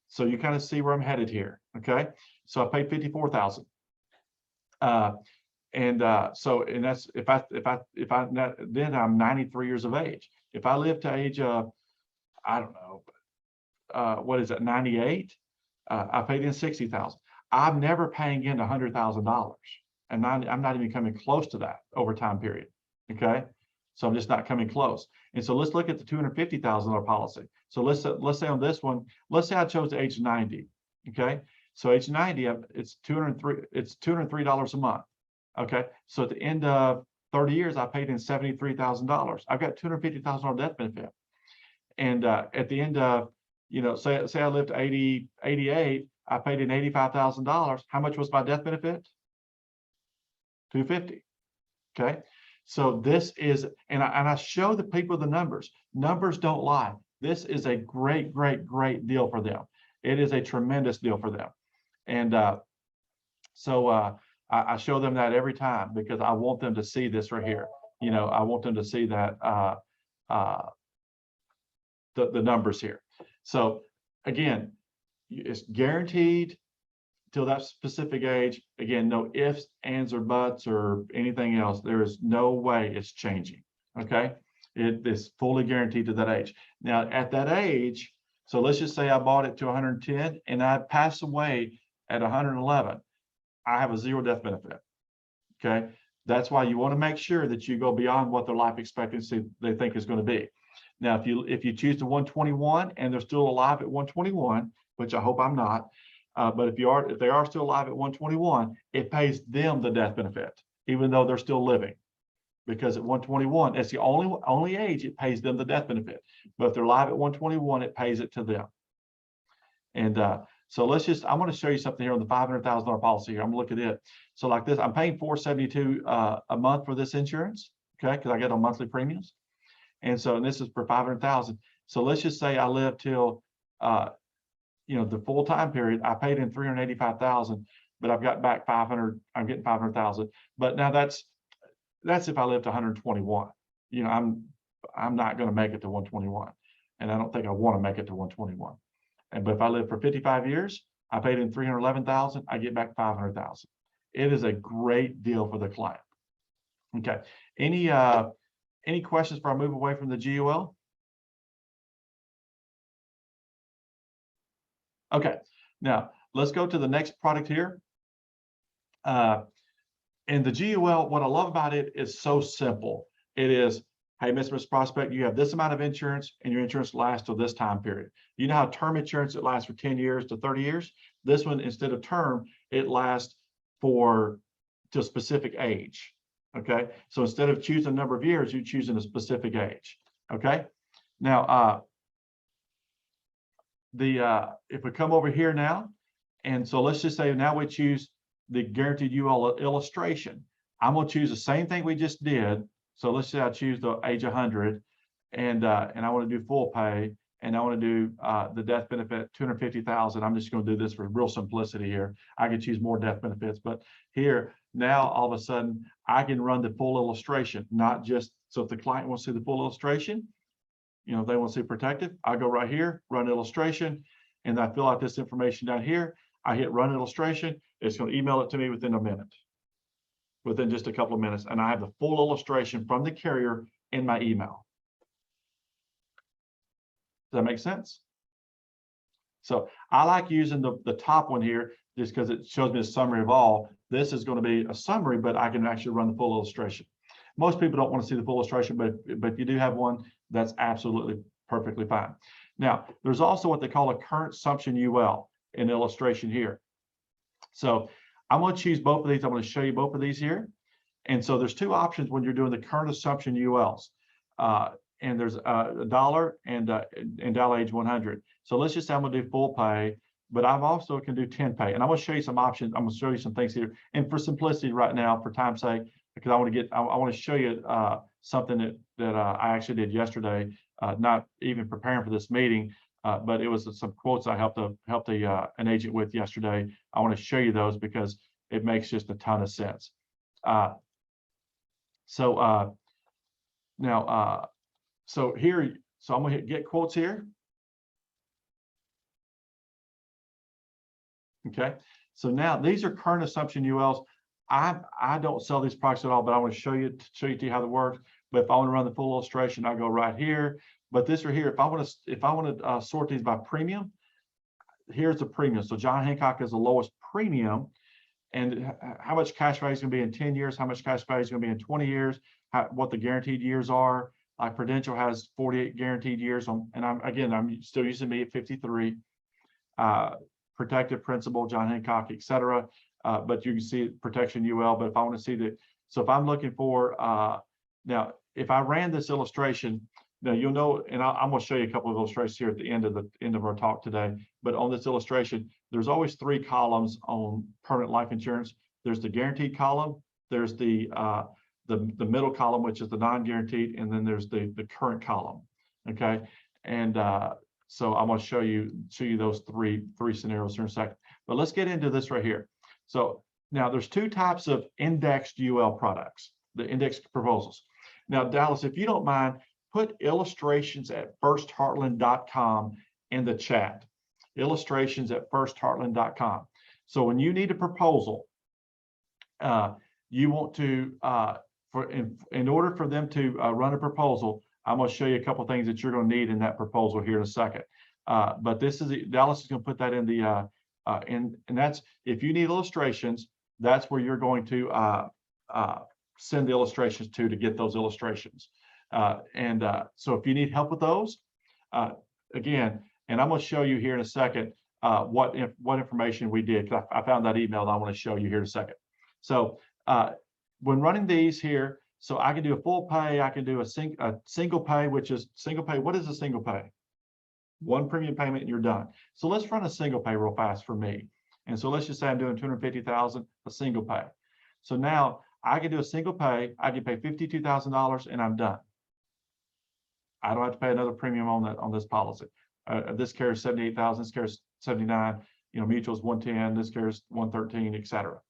So you kind of see where I'm headed here. Okay, so I paid $54,000. And that's then I'm 93 years of age. If I live to age of, I don't know, what is it, 98? I paid in $60,000. I'm never paying in $100,000, and I'm not even coming close to that over time period. Okay, So I'm just not coming close. And so let's look at the $250,000 policy. So let's say on this one, let's say I chose the age 90. Okay. So age 90, it's $203 a month. Okay. So at the end of 30 years, I paid in $73,000. I've got $250,000 death benefit. And at the end of, say I lived to 88, I paid in $85,000. How much was my death benefit? $250. Okay. So this is, and I show the people the numbers. Numbers don't lie. This is a great, great, great deal for them. It is a tremendous deal for them. And so I show them that every time because I want them to see this right here. I want them to see that the numbers here. So again, it's guaranteed till that specific age. Again, no ifs, ands, or buts, or anything else. There is no way it's changing. Okay, it is fully guaranteed to that age. Now, at that age, so let's just say I bought it to 110 and I pass away at 111. I have a zero death benefit. Okay, that's why you want to make sure that you go beyond what their life expectancy they think is going to be. Now, if you choose the 121 and they're still alive at 121, which I hope I'm not, but if they are still alive at 121, it pays them the death benefit, even though they're still living, because at 121, that's the only age it pays them the death benefit. But if they're alive at 121, it pays it to them. And so I'm going to show you something here on the $500,000 policy here. I'm going to look at it. So like this, I'm paying $472 a month for this insurance, okay, because I get on monthly premiums. And so, and this is for $500,000. So let's just say I live till, the full time period. I paid in $385,000, but I've got back 500. I'm getting 500,000. But now that's if I live to 121. I'm not going to make it to 121, and I don't think I want to make it to 121. But if I live for 55 years, I paid in $311,000. I get back $500,000. It is a great deal for the client. Okay. Any questions before I move away from the GUL? Okay, now let's go to the next product here. And the GUL, what I love about it is so simple. It is, hey, Mr. Prospect, you have this amount of insurance and your insurance lasts till this time period. You know how term insurance, it lasts for 10 years to 30 years? This one, instead of term, it lasts to a specific age. Okay, so instead of choosing a number of years, you're choosing a specific age. Okay, now if we come over here now, and so let's just say now we choose the guaranteed UL illustration. I'm going to choose the same thing we just did. So let's say I choose the age 100, and I want to do full pay, and I want to do the death benefit 250,000. I'm just going to do this for real simplicity here. I can choose more death benefits, but here now all of a sudden I can run the full illustration, not just, so if the client wants to see the full illustration, if they want to see protective, I go right here, run illustration, and I fill out this information down here. I hit run illustration. It's going to email it to me within a minute, within just a couple of minutes, and I have the full illustration from the carrier in my email. Does that make sense? So I like using the top one here just because it shows me a summary of all. This is going to be a summary, but I can actually run the full illustration. Most people don't want to see the full illustration, but if you do have one, that's absolutely perfectly fine. Now, there's also what they call a current assumption UL in illustration here. So I'm going to choose both of these. I'm going to show you both of these here. And so there's two options when you're doing the current assumption ULs. And there's $1 and dollar age 100. So let's just say I'm going to do full pay, but I'm also can do 10 pay. And I'm going to show you some options. I'm going to show you some things here. And for simplicity right now, for time's sake, because I want to show you something that I actually did yesterday, not even preparing for this meeting, but it was some quotes I helped an agent with yesterday. I want to show you those because it makes just a ton of sense. So here, so I'm going to hit get quotes here. Okay, so now these are current assumption ULs. I don't sell these products at all, but I want to show you to you how it works. But if I want to run the full illustration, I go right here. But this right here, if I want to sort these by premium, here's the premium. So John Hancock is the lowest premium, and how much cash value is going to be in 10 years, how much cash value is going to be in 20 years, what the guaranteed years are. Like Prudential has 48 guaranteed years and I'm still using me at 53. Protected Principal, John Hancock, etc. But you can see Protection UL. But if I want to see so if I'm looking for, now, if I ran this illustration, now you'll know, and I'm going to show you a couple of illustrations here at the end of our talk today. But on this illustration, there's always 3 columns on permanent life insurance. There's the guaranteed column, there's the middle column, which is the non-guaranteed, and then there's the current column. Okay, and so I'm going to show you those three scenarios here in a second. But let's get into this right here. So now there's 2 types of indexed UL products, the indexed proposals. Now, Dallas, if you don't mind, put illustrations at firstheartland.com in the chat. Illustrations at firstheartland.com. So when you need a proposal, you want to, in order for them to run a proposal, I'm going to show you a couple of things that you're going to need in that proposal here in a second. But this is Dallas is going to put that in the and that's, if you need illustrations, that's where you're going to send the illustrations to get those illustrations. So if you need help with those, again, and I'm going to show you here in a second what information we did, because I found that email that I want to show you here in a second. So when running these here, so I can do a full pay, I can do a single pay, which is single pay. What is a single pay? 1 premium payment and you're done. So let's run a single pay real fast for me. And so let's just say I'm doing 250,000, a single pay. So now I can do a single pay, I can pay $52,000 and I'm done. I don't have to pay another premium on this policy. This carries 78,000, this carries 79, mutuals 110, this carries 113, etc.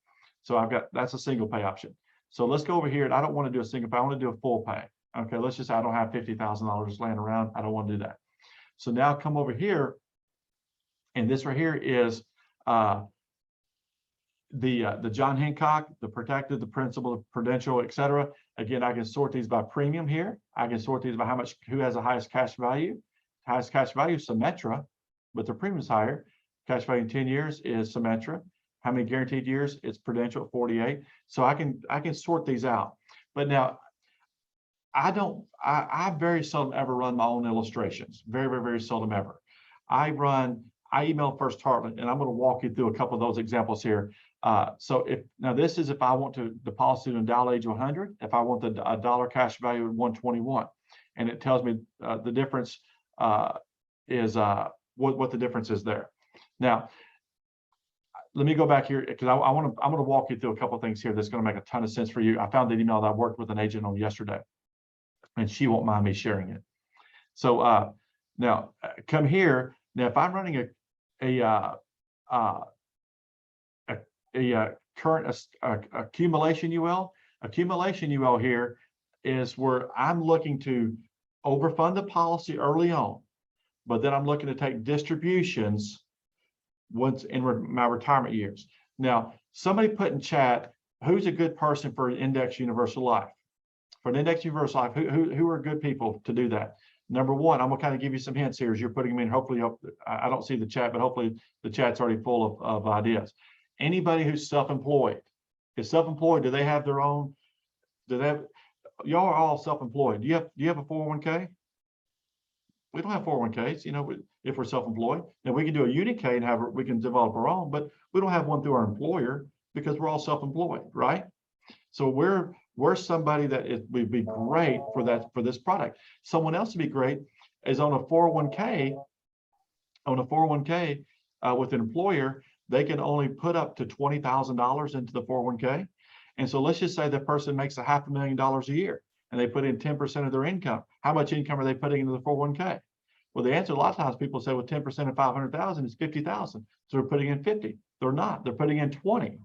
So that's a single pay option. So let's go over here, and I don't want to do a single pay, I want to do a full pay. Okay, let's just say I don't have $50,000 laying around, I don't want to do that. So now come over here, and this right here is the John Hancock, the Protected, the Principal, the Prudential, etc. Again, I can sort these by premium here. I can sort these by who has the highest cash value. Highest cash value is Symetra, but the premium is higher. Cash value in 10 years is Symetra. How many guaranteed years? It's Prudential at 48. So I can sort these out. But now I very seldom ever run my own illustrations. Very, very, very seldom ever. I email First Heartland, and I'm going to walk you through a couple of those examples here. So this is if I want the policy to dial age 100, if I want a dollar cash value at 121, and it tells me the difference is what the difference is there. Now, let me go back here because I'm going to walk you through a couple of things here that's going to make a ton of sense for you. I found the email that I worked with an agent on yesterday, and she won't mind me sharing it. So now come here. Now, if I'm running a current accumulation UL here is where I'm looking to overfund the policy early on, but then I'm looking to take distributions once in my retirement years. Now, somebody put in chat, who's a good person for an index universal life? For an index universal life, who are good people to do that? Number one, I'm gonna kind of give you some hints here as you're putting them in. Hopefully, I don't see the chat, but hopefully the chat's already full of ideas. Anybody who's self-employed. Is self-employed, do they have their own, y'all are all self-employed. Do you have a 401k? We don't have 401ks, if we're self-employed. Now we can do a UniK and we can develop our own, but we don't have one through our employer because we're all self-employed, right? So we're somebody that would be great for this product. Someone else would be great is on a 401k. On a 401k with an employer, they can only put up to $20,000 into the 401k. And so let's just say the person makes $500,000 a year and they put in 10% of their income. How much income are they putting into the 401k? Well, the answer a lot of times people say, well, 10% of 500,000 is 50,000. So they're putting in 50. They're not. They're putting in 20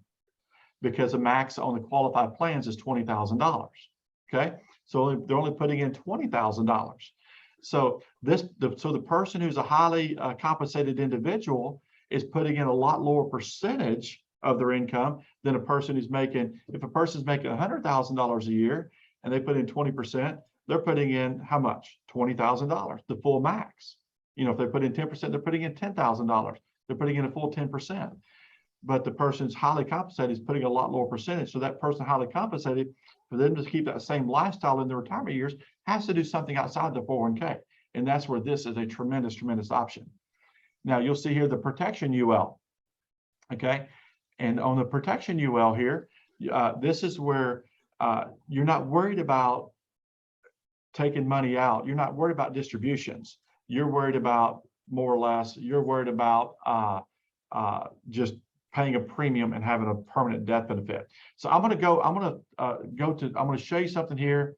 because the max on the qualified plans is $20,000. Okay, so they're only putting in $20,000. So the person who's a highly compensated individual is putting in a lot lower percentage of their income than a person who's making. If a person's making $100,000 a year and they put in 20%, they're putting in how much? $20,000, the full max. If they put in 10%, they're putting in $10,000. They're putting in a full 10%. but the person's highly compensated is putting a lot lower percentage. So that person highly compensated, for them to keep that same lifestyle in their retirement years, has to do something outside the 401k. And that's where this is a tremendous, tremendous option. Now you'll see here the protection UL. Okay. And on the protection UL here, this is where you're not worried about taking money out. You're not worried about distributions. You're worried about, more or less, you're worried about just paying a premium and having a permanent death benefit. So I'm going to show you something here.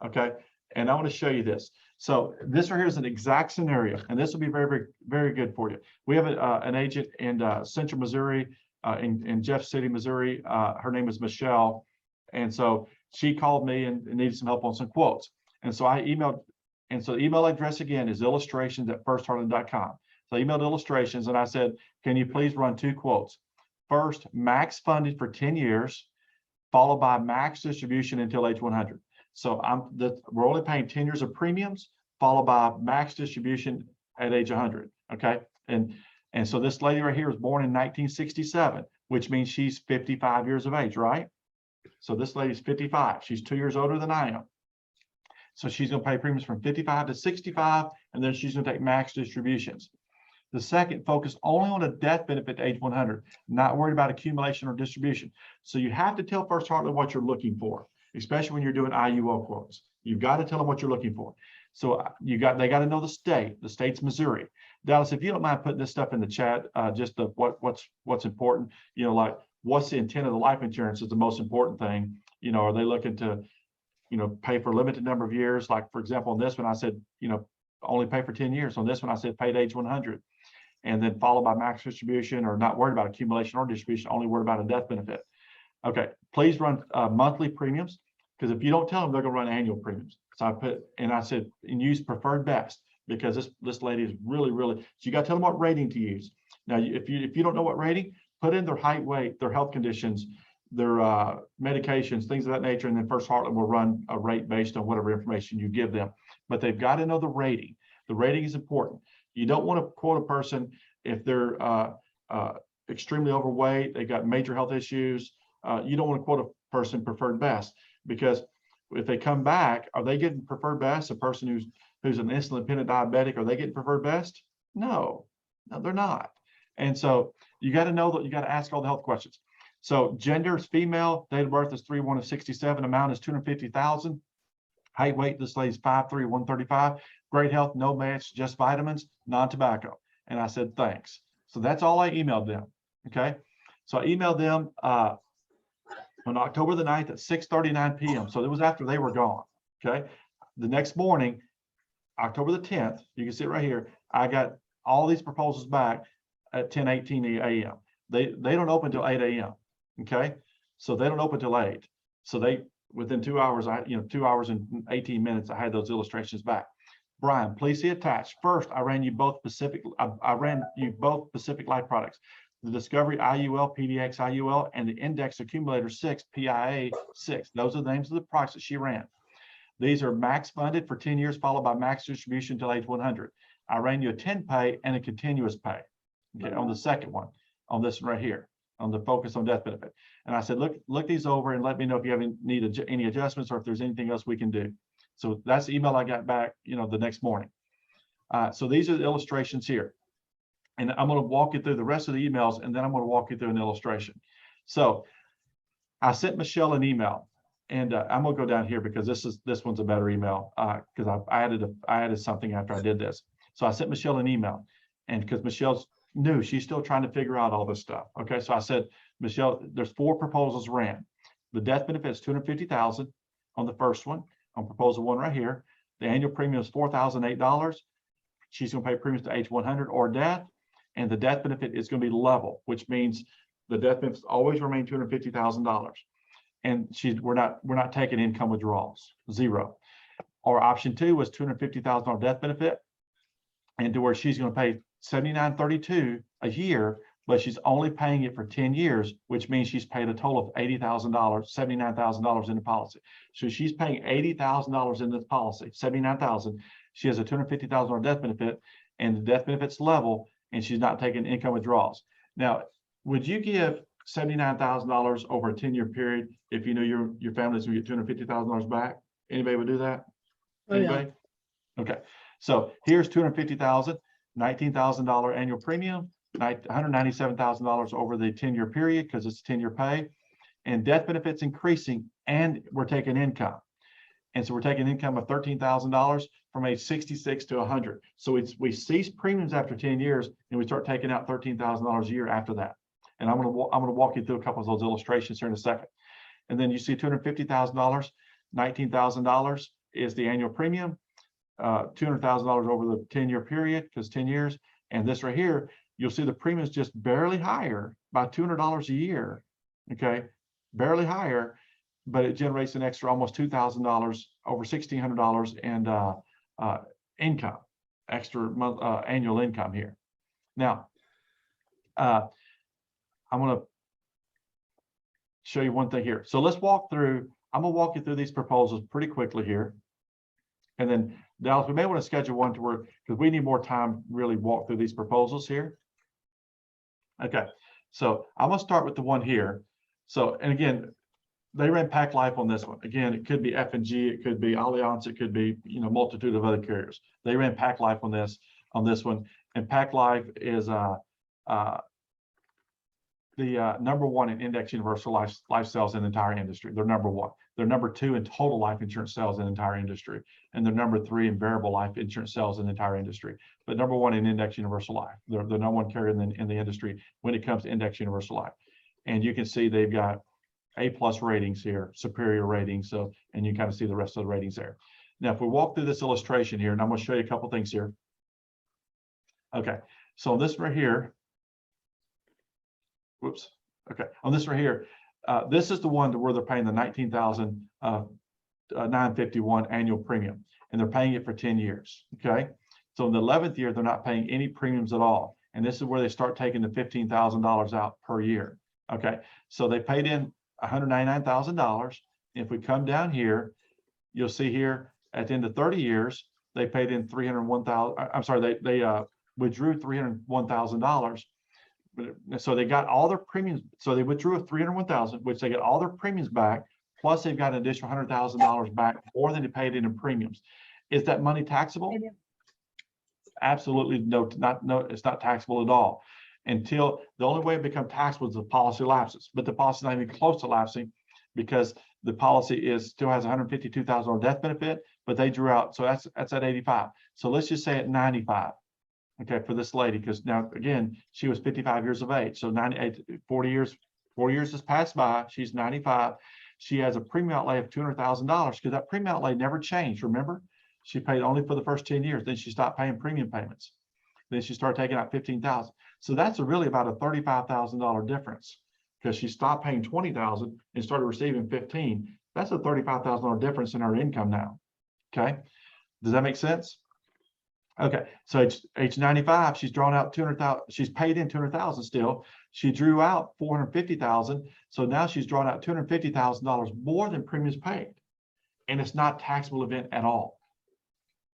Okay. And I want to show you this. So this right here is an exact scenario, and this will be very, very, very good for you. We have an agent in Central Missouri, in Jeff City, Missouri. Her name is Michelle. And so she called me and needed some help on some quotes. And so I emailed, and so the email address again is illustrations@firstheartland.com. So I emailed illustrations and I said, can you please run 2 quotes? First, max funded for 10 years, followed by max distribution until age 100. So we're only paying 10 years of premiums, followed by max distribution at age 100. Okay. And so this lady right here was born in 1967, which means she's 55 years of age, right? So this lady's 55. She's 2 years older than I am. So she's going to pay premiums from 55 to 65, and then she's going to take max distributions. The second, focus only on a death benefit to age 100, not worried about accumulation or distribution. So you have to tell First Heartland what you're looking for, especially when you're doing IUL quotes. You've got to tell them what you're looking for. So they got to know the state. The state's Missouri. Dallas, if you don't mind putting this stuff in the chat, just the what's important, like what's the intent of the life insurance is the most important thing. Are they looking to, pay for a limited number of years? Like, for example, on this one, I said, only pay for 10 years. On this one, I said pay to age 100. And then followed by max distribution, or not worried about accumulation or distribution, only worried about a death benefit. Okay, please run monthly premiums, because if you don't tell them, they're going to run annual premiums. So I said, and use preferred best, because this lady is really, really, so you got to tell them what rating to use. Now, if you don't know what rating, put in their height, weight, their health conditions, their medications, things of that nature, and then First Heartland will run a rate based on whatever information you give them. But they've got to know the rating. The rating is important. You don't want to quote a person if they're extremely overweight, they got major health issues. You don't want to quote a person preferred best, because if they come back, are they getting preferred best? A person who's an insulin dependent diabetic, are they getting preferred best? No, they're not. And so you got to know that you got to ask all the health questions. So gender is female, date of birth is 3/1 of 67, amount is 250,000. Height, weight, this lady's 5'3", 135. Great health, no meds, just vitamins, non-tobacco. And I said, thanks. So that's all I emailed them. Okay. So I emailed them on October the 9th at 6:39 p.m. So it was after they were gone. Okay. The next morning, October the 10th, you can see it right here. I got all these proposals back at 10:18 a.m. They don't open till 8 a.m. Okay. So they don't open till 8. So within 2 hours, 2 hours and 18 minutes, I had those illustrations back. Brian, please see attached. First, I ran you both Pacific Life products, the Discovery IUL, PDX IUL, and the Index Accumulator 6, PIA 6. Those are the names of the products that she ran. These are max funded for 10 years, followed by max distribution till age 100. I ran you a 10 pay and a continuous pay. Okay, on the second one, on this one right here, on the focus on death benefit. And I said, look these over and let me know if you need any adjustments or if there's anything else we can do. So that's the email I got back, the next morning. So these are the illustrations here. And I'm going to walk you through the rest of the emails, and then I'm going to walk you through an illustration. So I sent Michelle an email, and I'm going to go down here because this one's a better email, because I added something after I did this. So I sent Michelle an email, and because Michelle's new, she's still trying to figure out all this stuff. Okay, so I said, Michelle, there's 4 proposals ran. The death benefit is $250,000 on the first one. On proposal 1 right here, the annual premium is $4,008. She's going to pay premiums to age 100 or death, and the death benefit is going to be level, which means the death benefits always remain $250,000. And we're not taking income withdrawals, 0. Or option 2 was $250,000 death benefit, and to where she's going to pay $79.32 a year, but she's only paying it for 10 years, which means she's paid a total of $80,000, $79,000 in the policy. So she's paying $80,000 in this policy, $79,000. She has a $250,000 death benefit, and the death benefit's level, and she's not taking income withdrawals. Now, would you give $79,000 over a 10-year period if you knew your family's gonna get $250,000 back? Anybody would do that? Oh, yeah. Anybody? Okay, so here's $250,000, $19,000 annual premium, $197,000 over the 10-year period because it's a 10-year pay, and death benefits increasing, and we're taking income. And so we're taking income of $13,000 from age 66 to 100. So we cease premiums after 10 years, and we start taking out $13,000 a year after that. And I'm gonna walk you through a couple of those illustrations here in a second. And then you see $250,000, $19,000 is the annual premium, $200,000 over the 10-year period, because 10 years. And this right here, you'll see the premium is just barely higher by $200 a year. Okay, barely higher, but it generates an extra almost $2,000 over $1,600 and income, extra month annual income here. Now, I'm going to show you one thing here. So let's walk through. I'm going to walk you through these proposals pretty quickly here, and then Dallas, we may want to schedule one to where, because we need more time to really walk through these proposals here. Okay, so I'm going to start with the one here. So, and again, they ran Pac Life on this one. Again, it could be F&G, it could be Allianz, it could be, you know, multitude of other carriers. They ran Pac Life on this one, and Pac Life is the number one in index universal life sales in the entire industry. They're number one. They're number two in total life insurance sales in the entire industry, and they're number three in variable life insurance sales in the entire industry. But number one in index universal life. They're the number one carrier in the industry when it comes to index universal life. And you can see they've got A+ ratings here, superior ratings. So, and you kind of see the rest of the ratings there. Now, if we walk through this illustration here, and I'm going to show you a couple things here. Okay, so this right here. Whoops. Okay, on this right here, this is the one to where they're paying the $19,951 annual premium, and they're paying it for 10 years. Okay, so in the 11th year, they're not paying any premiums at all, and this is where they start taking the $15,000 out per year. Okay, so they paid in $199,000. If we come down here, you'll see here at the end of 30 years, they paid in $301,000. I'm sorry, they withdrew $301,000. So they got all their premiums. So they withdrew $301,000, which they got all their premiums back, plus they've got an additional $100,000 back, more than they paid in premiums. Is that money taxable? Absolutely no, it's not taxable at all. Until the only way it becomes taxable is the policy lapses, but the policy is not even close to lapsing because the policy still has $152,000 death benefit, but they drew out, so that's at 85. So let's just say at 95. Okay, for this lady, because now again, she was 55 years of age. So 40 years has passed by. She's 95. She has a premium outlay of $200,000 because that premium outlay never changed. Remember, she paid only for the first 10 years. Then she stopped paying premium payments. Then she started taking out $15,000. So that's really about a $35,000 difference because she stopped paying $20,000 and started receiving $15,000. That's a $35,000 difference in her income now. Okay, does that make sense? Okay, so age 95, she's drawn out $200,000. She's paid in $200,000 still. She drew out $450,000. So now she's drawn out $250,000 more than premiums paid, and it's not taxable event at all.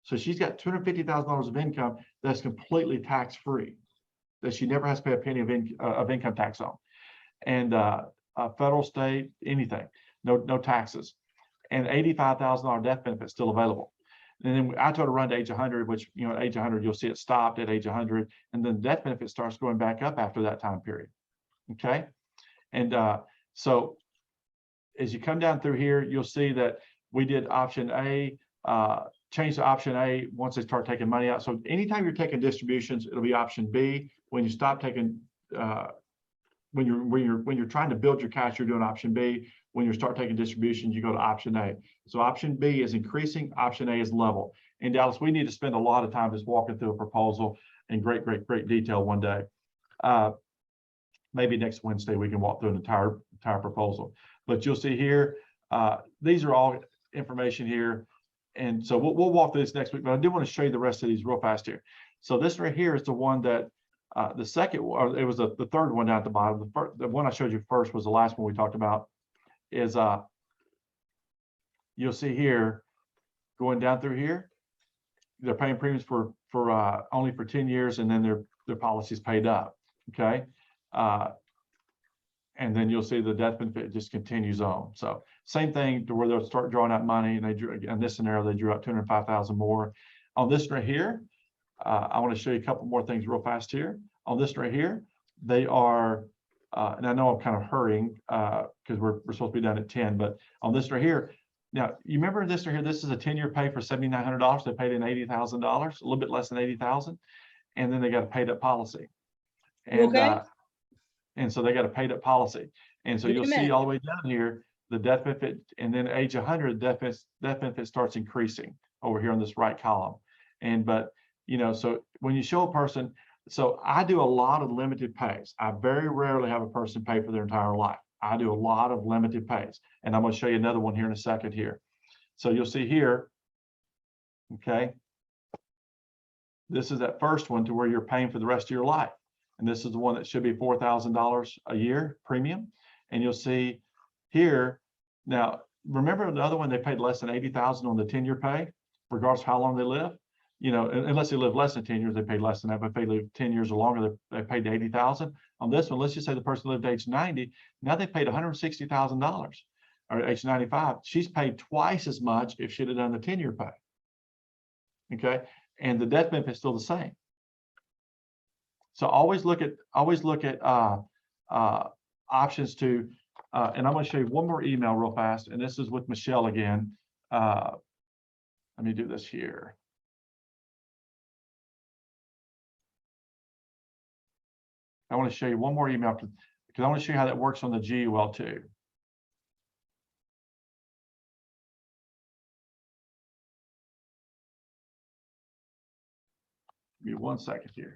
So she's got $250,000 of income that's completely tax-free, that she never has to pay a penny of income tax on, and federal, state, anything, no taxes, and $85,000 death benefit still available. And then I told her run to age 100, which, you know, at age 100, you'll see it stopped at age 100. And then death benefit starts going back up after that time period. Okay. And so as you come down through here, you'll see that we did option A, change to option A once they start taking money out. So anytime you're taking distributions, it'll be option B. When you stop taking, when you're trying to build your cash, you're doing option B. When you start taking distributions, you go to option A. So option B is increasing, option A is level. In Dallas, we need to spend a lot of time just walking through a proposal in great detail one day. Maybe next Wednesday we can walk through an entire proposal. But you'll see here, these are all information here. And so we'll walk through this next week, but I do want to show you the rest of these real fast here. So this right here is the one that the second, or it was the third one down at the bottom. The one I showed you first was the last one we talked about. Is you'll see here going down through here, they're paying premiums for only for 10 years, and then their policies paid up. Okay, and then you'll see the death benefit just continues on. So same thing to where they'll start drawing out money, and they drew, in this scenario, they drew out 205,000 more. On this right here, I want to show you a couple more things real fast here. On this right here, they are, and I know I'm kind of hurrying because we're supposed to be done at 10, but on this right here, now you remember this right here, this is a 10-year pay for $7,900. They paid in $80,000, a little bit less than 80,000, and then they got a paid up policy. And Okay. and so they got a paid up policy. And so Wait a you'll see minute. all the way down here, the death benefit, and then age 100, death benefit starts increasing over here on this right column. And, but, you know, so when you show a person, so I do a lot of limited pays. I very rarely have a person pay for their entire life. I do a lot of limited pays. And I'm going to show you another one here in a second here. So you'll see here, okay, this is that first one to where you're paying for the rest of your life. And this is the one that should be $4,000 a year premium. And you'll see here, now, remember the other one, they paid less than 80,000 on the 10-year pay, regardless of how long they live. You know, unless they live less than 10 years, they paid less than that. But if they live 10 years or longer, they paid 80,000. On this one, let's just say the person lived age 90. Now they paid $160,000, or age 95. She's paid twice as much if she'd have done the 10-year pay. Okay, and the death benefit is still the same. So always look at options to, and I'm going to show you one more email real fast, and this is with Michelle again. Let me do this here. I want to show you one more email because I want to show you how that works on the GUL too. Give me 1 second here.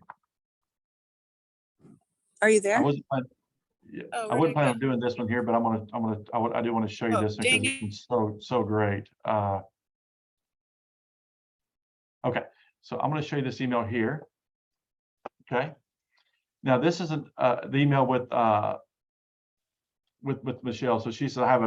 Are you there? I wasn't planning, yeah, Oh, I where'd wasn't it planning go? on doing this one here, but I do want to show you Oh, this because dang it's so great. Okay, so I'm going to show you this email here. Okay, now this is the email with Michelle. So she said, I have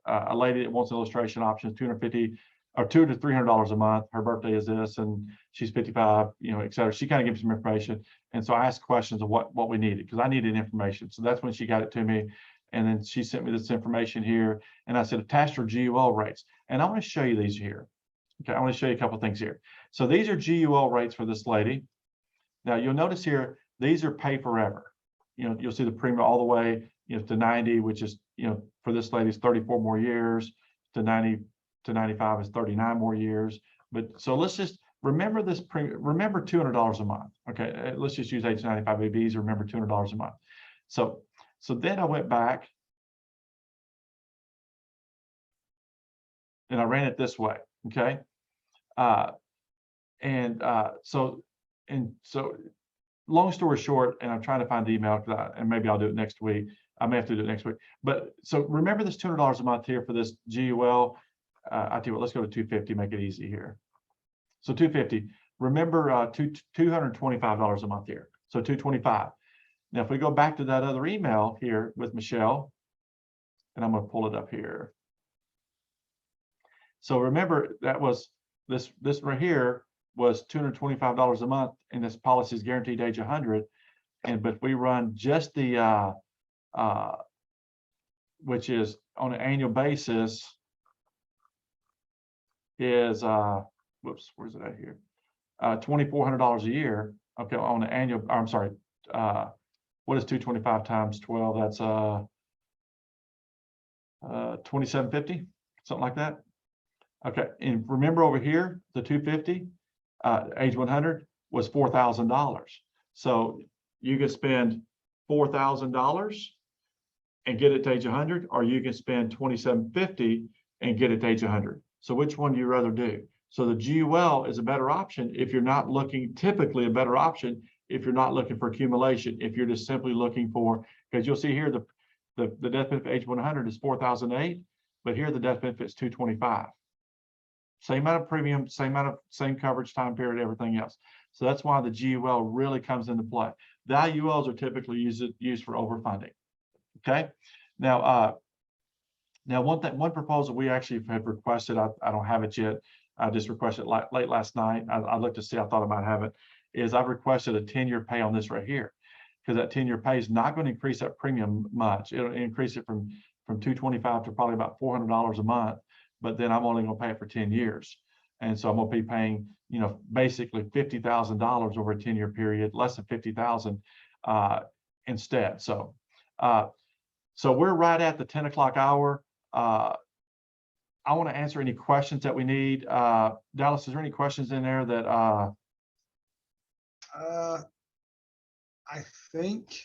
a lady that wants an illustration option, $250 or $200 to $300 a month. Her birthday is this, and she's 55, you know, et cetera. She kind of gives some information. And so I asked questions of what we needed, because I needed information. So that's when she got it to me. And then she sent me this information here. And I said, attach her GUL rates. And I want to show you these here. Okay, I want to show you a couple of things here. So these are GUL rates for this lady. Now you'll notice here, these are pay forever. You know, you'll see the premium all the way, you know, to 90, which is, you know, for this lady's 34 more years, to 90 to 95 is 39 more years. But so let's just remember this premium, remember $200 a month. Okay, let's just use age 95 ABs, remember $200 a month. So then I went back and I ran it this way. Okay. So long story short, and I'm trying to find the email, and maybe I'll do it next week. I may have to do it next week. But so remember this $200 a month here for this GUL. I tell you what, let's go to 250, make it easy here. So 250, remember $225 a month here. So 225. Now, if we go back to that other email here with Michelle, and I'm going to pull it up here. So remember that was this right here was $225 a month, and this policy is guaranteed age 100. And but we run just the which is on an annual basis is whoops, where's it at here? $2,400 a year. Okay, on an annual. I'm sorry. What is 225 times 12? That's 2,750, something like that. Okay, and remember over here, the 250, age 100 was $4,000. So you can spend $4,000 and get it to age 100, or you can spend $2,750 and get it to age 100. So which one do you rather do? So the GUL is a better option if you're not looking, typically a better option if you're not looking for accumulation, if you're just simply looking for, because you'll see here the death benefit age 100 is $4,008, but here the death benefit is $225. Same amount of premium, same coverage, time period, everything else. So that's why the GUL really comes into play. The IULs are typically used for overfunding. Okay. Now, one proposal we actually have requested, I don't have it yet. I just requested late last night. I looked to see, I thought I might have it, is I've requested a 10-year pay on this right here. because that 10-year pay is not going to increase that premium much. It'll increase it from $225 to probably about $400 a month, but then I'm only going to pay it for 10 years. And so I'm going to be paying, you know, basically $50,000 over a 10-year period, less than $50,000 instead. So, so we're right at the 10 o'clock hour. I want to answer any questions that we need. Dallas, is there any questions in there that? I think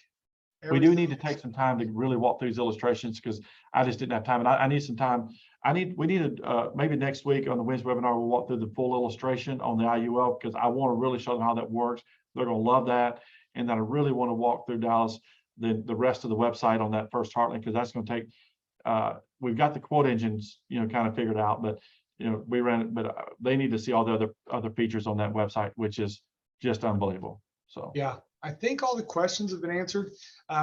we do need to take some time to really walk through these illustrations, because I just didn't have time, and I need some time. We need maybe next week on the Wednesday webinar, we'll walk through the full illustration on the IUL, because I want to really show them how that works. They're going to love that. And then I really want to walk through, Dallas, the rest of the website on that first Heartland, because that's going to take, we've got the quote engines, you know, kind of figured out, but, you know, we ran it, but they need to see all the other features on that website, which is just unbelievable. So, yeah, I think all the questions have been answered.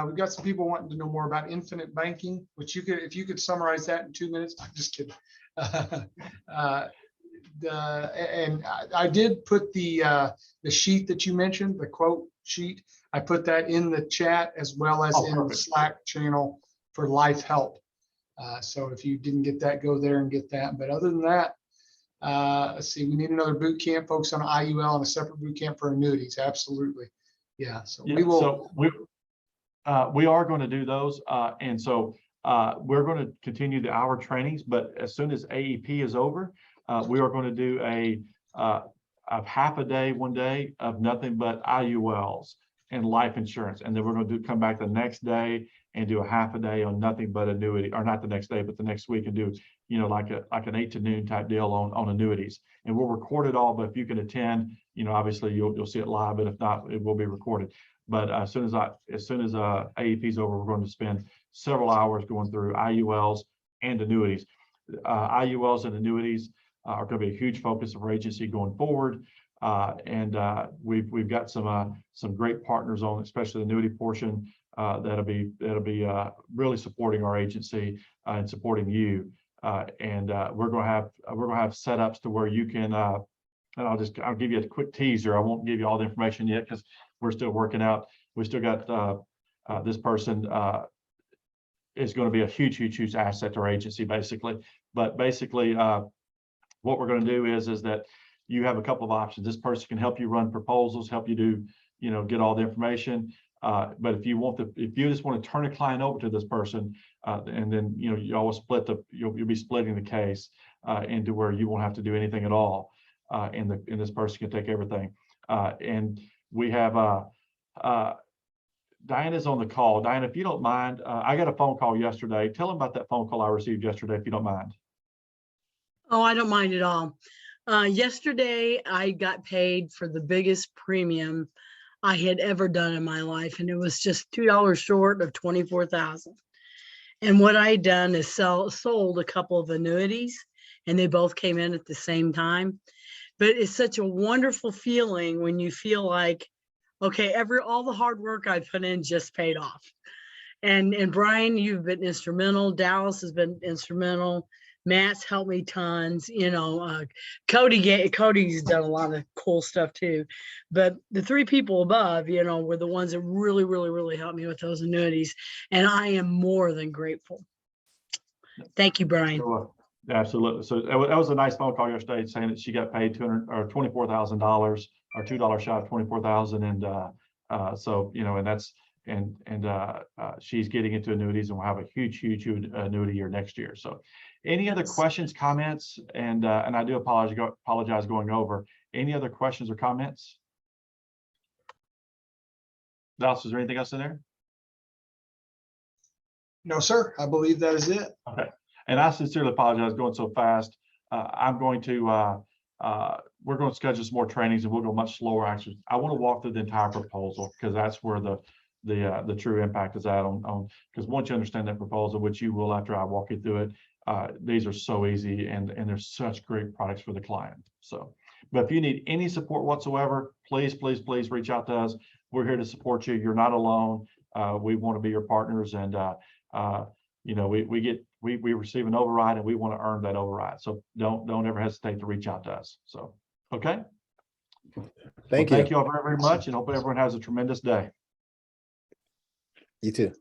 We've got some people wanting to know more about infinite banking, which you could, if you could summarize that in 2 minutes. I'm just kidding. And I did put the sheet that you mentioned, the quote sheet. I put that in the chat as well as in the Slack channel for life help. So if you didn't get that, go there and get that. But other than that, let's see, we need another boot camp, focus on IUL and a separate boot camp for annuities. Absolutely. Yeah. So yeah, we will. So we are going to do those. And so we're going to continue the hour trainings, but as soon as AEP is over, we are going to do a half a day, 1 day of nothing but IULs and life insurance. And then we're going to come back the next day and do a half a day on nothing but annuity, or not the next day, but the next week, and do, you know, like an 8 to noon type deal on annuities. And we'll record it all, but if you can attend, you know, obviously you'll see it live, but if not, it will be recorded. But as soon as AEP is over, we're going to spend several hours going through IULs and annuities. IULs and annuities are going to be a huge focus of our agency going forward. And we've got some great partners on, especially the annuity portion, that'll be really supporting our agency and supporting you. And we're going to have setups to where you can. And I'll give you a quick teaser. I won't give you all the information yet because we're still working out. We still got this person is going to be a huge asset to our agency, basically. But basically, what we're going to do is that you have a couple of options. This person can help you run proposals, help you do, you know, get all the information. But if you just want to turn a client over to this person, and then, you know, you always you'll be splitting the case into where you won't have to do anything at all, and this person can take everything. And we have Diana's on the call. Diana, if you don't mind, I got a phone call yesterday. Tell them about that phone call I received yesterday, if you don't mind. Oh, I don't mind at all. Yesterday, I got paid for the biggest premium I had ever done in my life, and it was just $2 short of $24,000. And what I had done is sold a couple of annuities, and they both came in at the same time. But it's such a wonderful feeling when you feel like, okay, all the hard work I put in just paid off. And Brian, you've been instrumental. Dallas has been instrumental. Matt's helped me tons. You know, Cody's done a lot of cool stuff too. But the three people above, you know, were the ones that really helped me with those annuities. And I am more than grateful. Thank you, Brian. Absolutely. So that was a nice phone call yesterday, saying that she got paid $24,000 or $2 shy of $24,000, and so, you know, and that's she's getting into annuities, and we'll have a huge annuity year next year. So, any other questions, comments, and I do apologize going over. Any other questions or comments? Dallas, is there anything else in there? No, sir. I believe that is it. Okay. And I sincerely apologize going so fast. I'm going to we're going to schedule some more trainings, and we'll go much slower. Actually, I want to walk through the entire proposal, because that's where the true impact is at on because once you understand that proposal, which you will after I walk you through it, these are so easy, and they're such great products for the client. So, but if you need any support whatsoever, please reach out to us. We're here to support you. You're not alone. We want to be your partners, and you know, we receive an override, and we want to earn that override. So don't ever hesitate to reach out to us. So, okay. Thank you all very much, and hope everyone has a tremendous day. You too.